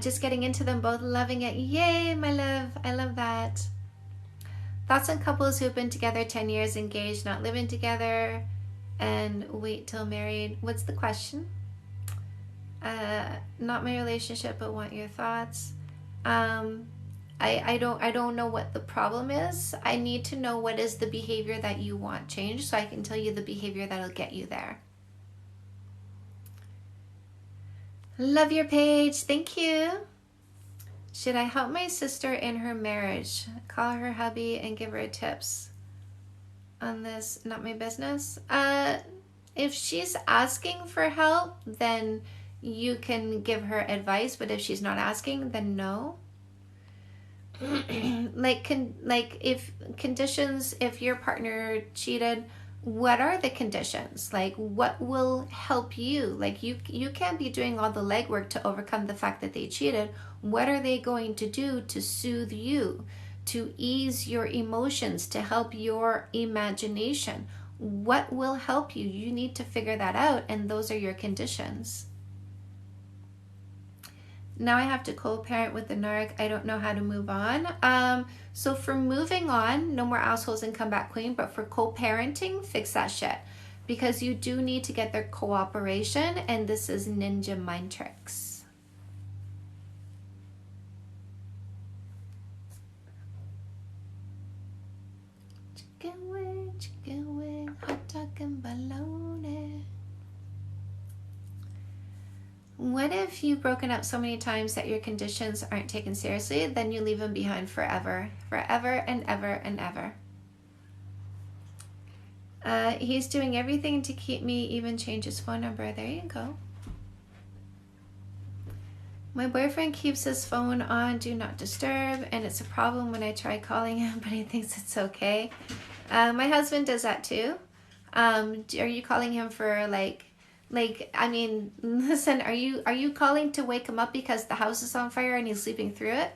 Just getting into them both, loving it. Yay, my love. I love that. Thoughts on couples who have been together 10 years, engaged, not living together, and wait till married. What's the question? Not my relationship, but want your thoughts. I don't know what the problem is. I need to know what is the behavior that you want changed, so I can tell you the behavior that'll get you there. Love your page. Thank you. Should I help my sister in her marriage? Call her hubby and give her tips on this? Not my business. If she's asking for help, then you can give her advice, but if she's not asking, then no. If your partner cheated, what are the conditions? Like, what will help you? Like, you can't be doing all the legwork to overcome the fact that they cheated. What are they going to do to soothe you, to ease your emotions, to help your imagination? What will help you? You need to figure that out, and those are your conditions. Now I have to co-parent with the narc. I don't know how to move on. So for moving on, no more assholes and comeback queen, but for co-parenting, fix that shit. Because you do need to get their cooperation, and this is ninja mind tricks. Chicken wing, hot dog and bologna. What if you've broken up so many times that your conditions aren't taken seriously? Then you leave them behind forever and ever and ever. He's doing everything to keep me, even change his phone number. There you go. My boyfriend keeps his phone on Do Not Disturb, and it's a problem when I try calling him, but he thinks it's okay. My husband does that too. Are you calling him for I mean, listen, are you calling to wake him up because the house is on fire and he's sleeping through it?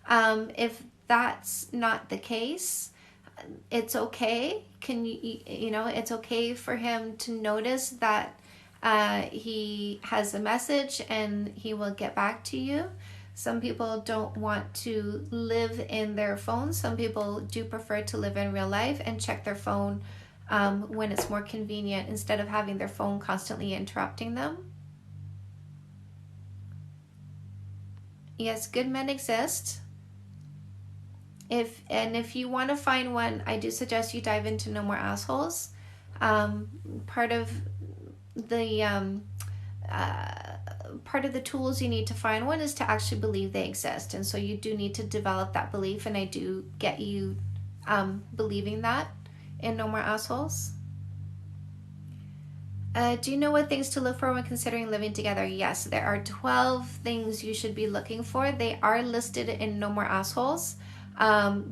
If that's not the case, it's okay. It's okay for him to notice that he has a message and he will get back to you. Some people don't want to live in their phone. Some people do prefer to live in real life and check their phone when it's more convenient instead of having their phone constantly interrupting them. Yes, good men exist. If you want to find one, I do suggest you dive into No More Assholes. Part of the tools you need to find one is to actually believe they exist, and so you do need to develop that belief, and I do get you believing that in No More Assholes. Do you know what things to look for when considering living together? Yes, there are 12 things you should be looking for. They are listed in No More Assholes.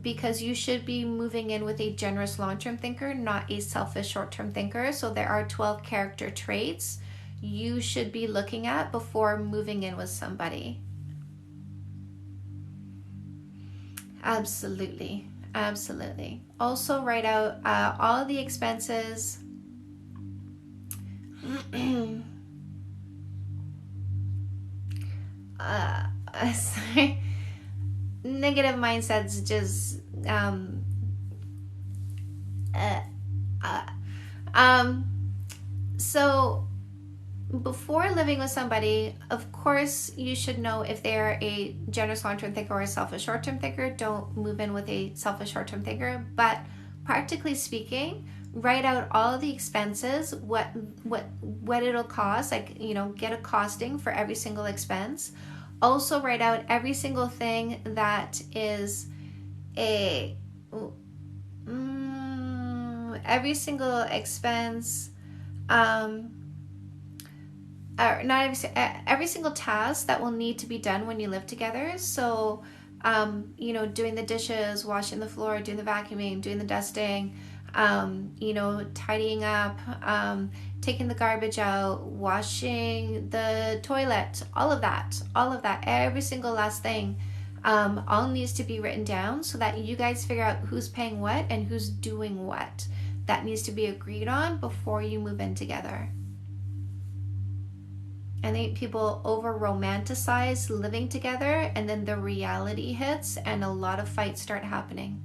Because you should be moving in with a generous long-term thinker, not a selfish short-term thinker. So there are 12 character traits you should be looking at before moving in with somebody. Absolutely. Absolutely. Also write out all the expenses. Sorry. Negative mindsets just so before living with somebody, of course you should know if they're a generous long-term thinker or a selfish short-term thinker. Don't move in with a selfish short-term thinker, but practically speaking, write out all the expenses, what it'll cost, get a costing for every single expense. Also write out every single thing that is every single expense, every single task that will need to be done when you live together. So, doing the dishes, washing the floor, doing the vacuuming, doing the dusting, tidying up, taking the garbage out, washing the toilet, all of that, every single last thing, all needs to be written down so that you guys figure out who's paying what and who's doing what. That needs to be agreed on before you move in together. I think people over romanticize living together, and then the reality hits and a lot of fights start happening.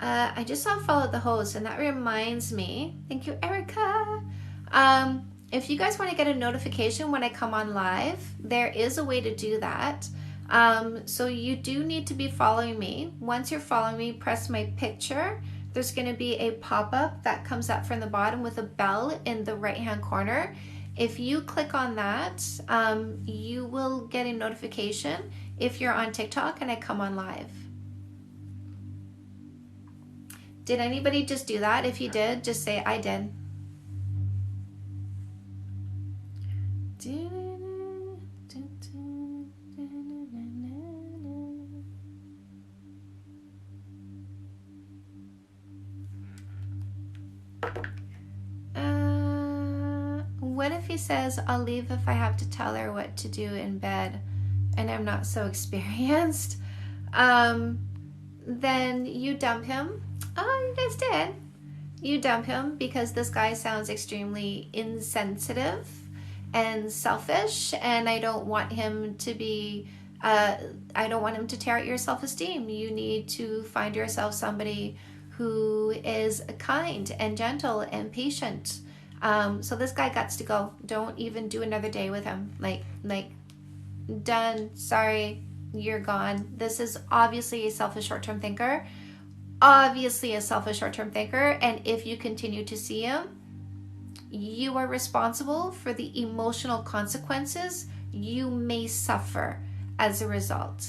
I just saw Follow the Host, and that reminds me, thank you, Erica. If you guys want to get a notification when I come on live, there is a way to do that. So you do need to be following me. Once you're following me, press my picture. There's going to be a pop-up that comes up from the bottom with a bell in the right-hand corner. If you click on that, you will get a notification if you're on TikTok and I come on live. Did anybody just do that? If you did, just say I did. What if he says, I'll leave if I have to tell her what to do in bed and I'm not so experienced? Then you dump him. Oh, you guys did. You dump him because this guy sounds extremely insensitive and selfish, and I don't want him to be, I don't want him to tear at your self-esteem. You need to find yourself somebody who is kind and gentle and patient. So this guy got to go. Don't even do another day with him. Like done. Sorry, you're gone. This is obviously a selfish short-term thinker. And if you continue to see him, you are responsible for the emotional consequences you may suffer as a result.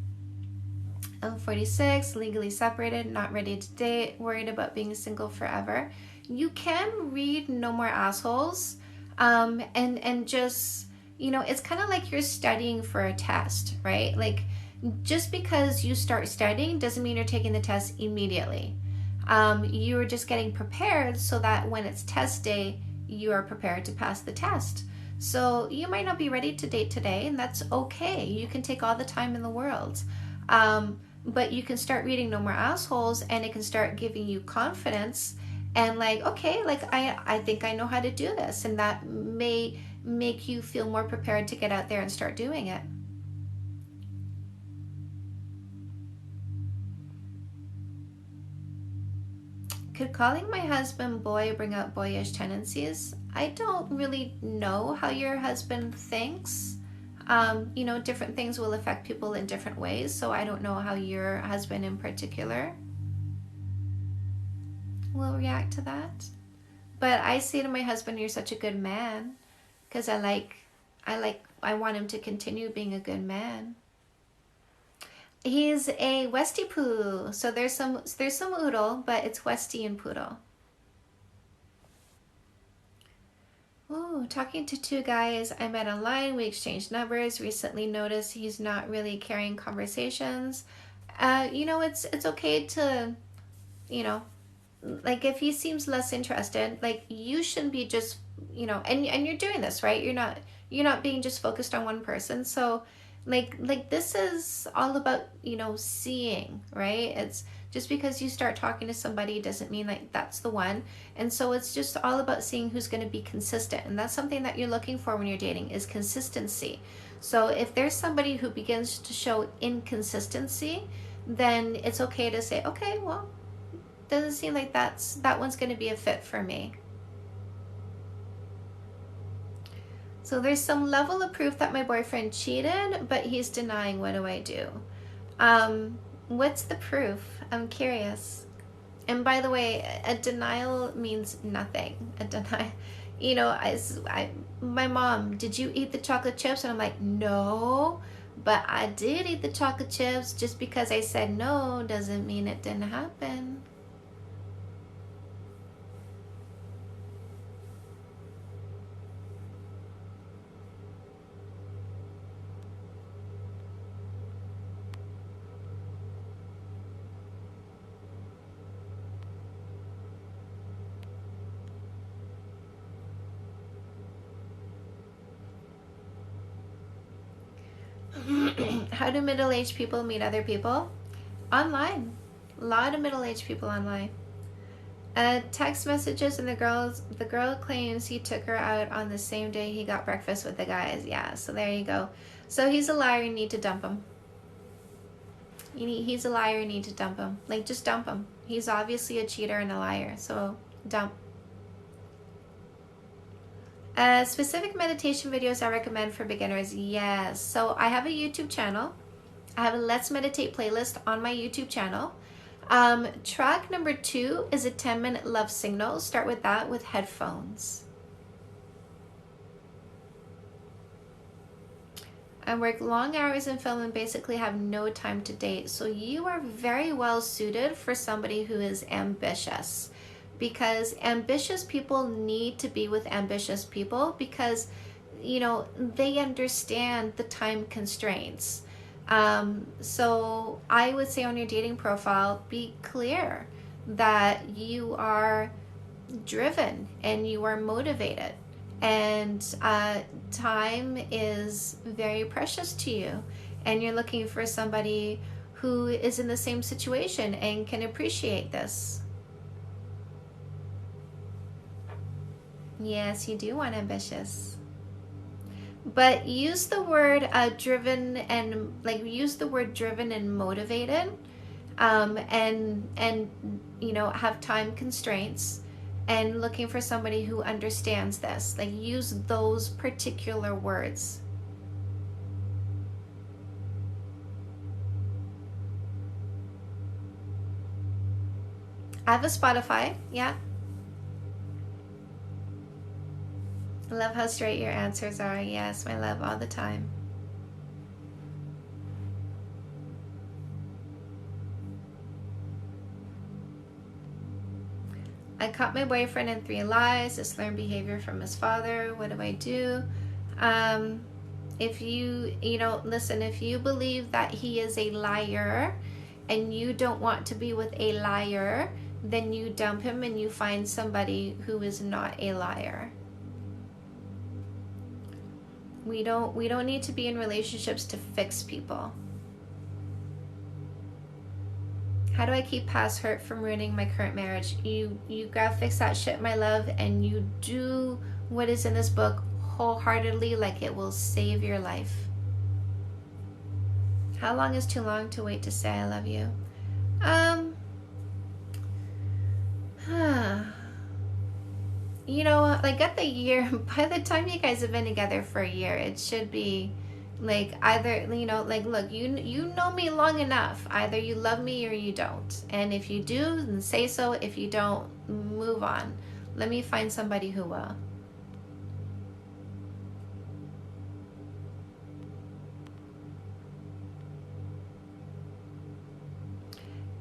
I'm 46, legally separated, not ready to date, worried about being single forever. You can read No More Assholes, and just, it's kind of like you're studying for a test, right? Like, just because you start studying doesn't mean you're taking the test immediately. You're just getting prepared so that when it's test day, you are prepared to pass the test. So you might not be ready to date today, and that's okay. You can take all the time in the world. But you can start reading No More Assholes, and it can start giving you confidence and like, okay, like I think I know how to do this, and that may make you feel more prepared to get out there and start doing it. Could calling my husband boy bring out boyish tendencies? I don't really know how your husband thinks. Different things will affect people in different ways, so I don't know how your husband in particular will react to that. But I say to my husband, "You're such a good man," because I want him to continue being a good man. He's a Westie Poo, so there's some Oodle, but it's Westie and Poodle. Oh, talking to two guys I met online. We exchanged numbers. Recently noticed he's not really carrying conversations. It's okay to, like if he seems less interested, like you shouldn't be just, and you're doing this, right? You're not being just focused on one person. So like this is all about, seeing, right? It's just because you start talking to somebody doesn't mean like that's the one. And so it's just all about seeing who's going to be consistent. And that's something that you're looking for when you're dating, is consistency. So if there's somebody who begins to show inconsistency, then it's okay to say, okay, well, doesn't seem like that one's going to be a fit for me. So there's some level of proof that my boyfriend cheated, but he's denying. What do I do? What's the proof? I'm curious. And by the way, a denial means nothing. A denial, my mom, did you eat the chocolate chips? And I'm like, no, but I did eat the chocolate chips. Just because I said no doesn't mean it didn't happen. How do middle-aged people meet other people? Online. A lot of middle-aged people online. Text messages, and the girl claims he took her out on the same day he got breakfast with the guys. Yeah, so there you go. So he's a liar. You need to dump him. He's a liar. You need to dump him. Like, just dump him. He's obviously a cheater and a liar. So dump. Specific meditation videos I recommend for beginners. Yes. So I have a YouTube channel. I have a Let's Meditate playlist on my YouTube channel. Track number 2 is a 10-minute love signal. Start with that with headphones. I work long hours in film and basically have no time to date. So you are very well suited for somebody who is ambitious, because ambitious people need to be with ambitious people, because they understand the time constraints. So I would say on your dating profile, be clear that you are driven and you are motivated, and time is very precious to you, and you're looking for somebody who is in the same situation and can appreciate this. Yes, you do want ambitious. But use the word driven, and use the word driven and motivated, and have time constraints, and looking for somebody who understands this. Like, use those particular words. I have a Spotify, yeah. I love how straight your answers are. Yes, my love, all the time. I caught my boyfriend in 3 lies. This learned behavior from his father. What do I do? If you listen, if you believe that he is a liar and you don't want to be with a liar, then you dump him and you find somebody who is not a liar. We don't need to be in relationships to fix people. How do I keep past hurt from ruining my current marriage? You gotta fix that shit, my love, and you do what is in this book wholeheartedly, like it will save your life. How long is too long to wait to say I love you? Like at the year, by the time you guys have been together for a year, it should be like either, like, look, you know me long enough. Either you love me or you don't. And if you do, then say so. If you don't, move on. Let me find somebody who will.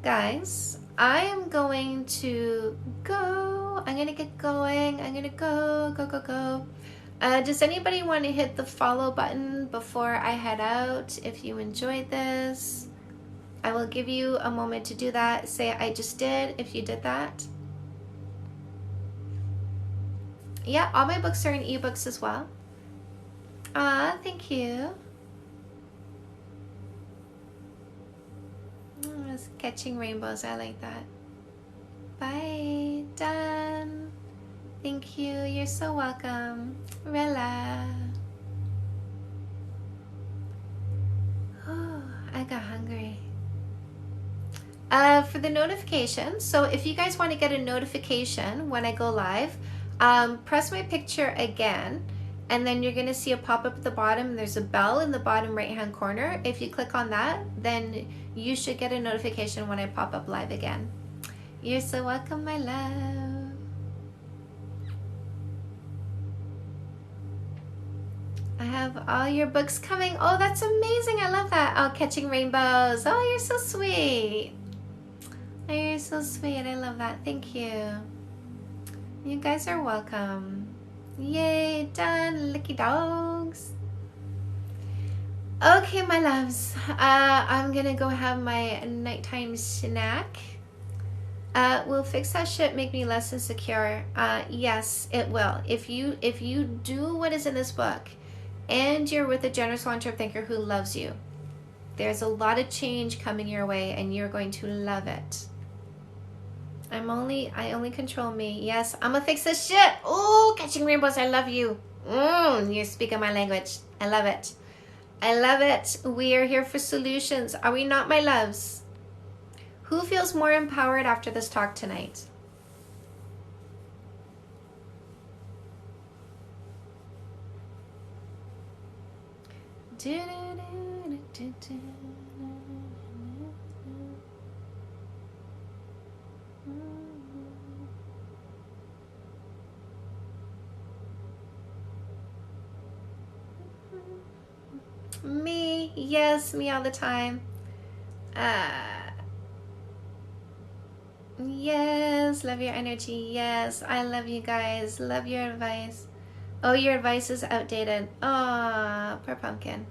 Guys, I am going to go. I'm going to get going. I'm going to go. Does anybody want to hit the follow button before I head out? If you enjoyed this, I will give you a moment to do that. Say I just did if you did that. Yeah, all my books are in ebooks as well. Thank you. Catching rainbows, I like that. Bye, done. Thank you, you're so welcome. Rella. Oh, I got hungry. For the notifications, so if you guys want to get a notification when I go live, press my picture again, and then you're going to see a pop-up at the bottom. There's a bell in the bottom right-hand corner. If you click on that, then you should get a notification when I pop up live again. You're so welcome, my love. I have all your books coming. Oh, that's amazing. I love that. Oh, Catching Rainbows. Oh, you're so sweet. Oh, you're so sweet. I love that. Thank you. You guys are welcome. Yay, done. Licky dogs. Okay, my loves. I'm going to go have my nighttime snack. Will fix that shit make me less insecure? Yes, it will. If you do what is in this book, and you're with a generous long-term thinker who loves you, there's a lot of change coming your way, and you're going to love it. I only control me. Yes, I'm gonna fix this shit. Oh, Catching Rainbows, I love you. You're speaking my language. I love it. I love it. We are here for solutions. Are we not, my loves? Who feels more empowered after this talk tonight? Me, yes, me all the time. Yes, love your energy. Yes, I love you guys. Love your advice. Oh, your advice is outdated. Oh, poor pumpkin.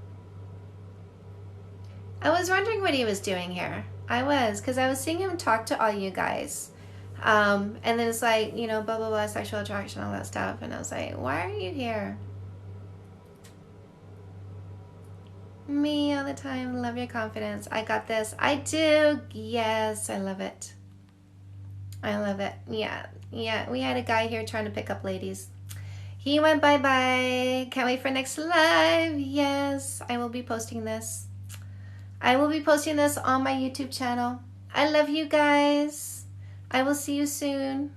I was wondering what he was doing here. I was, because I was seeing him talk to all you guys. And then it's like, blah, blah, blah, sexual attraction, all that stuff. And I was like, why are you here? Me all the time. Love your confidence. I got this. I do. Yes, I love it. I love it. Yeah. We had a guy here trying to pick up ladies. He went bye-bye. Can't wait for next live. Yes, I will be posting this. I will be posting this on my YouTube channel. I love you guys. I will see you soon.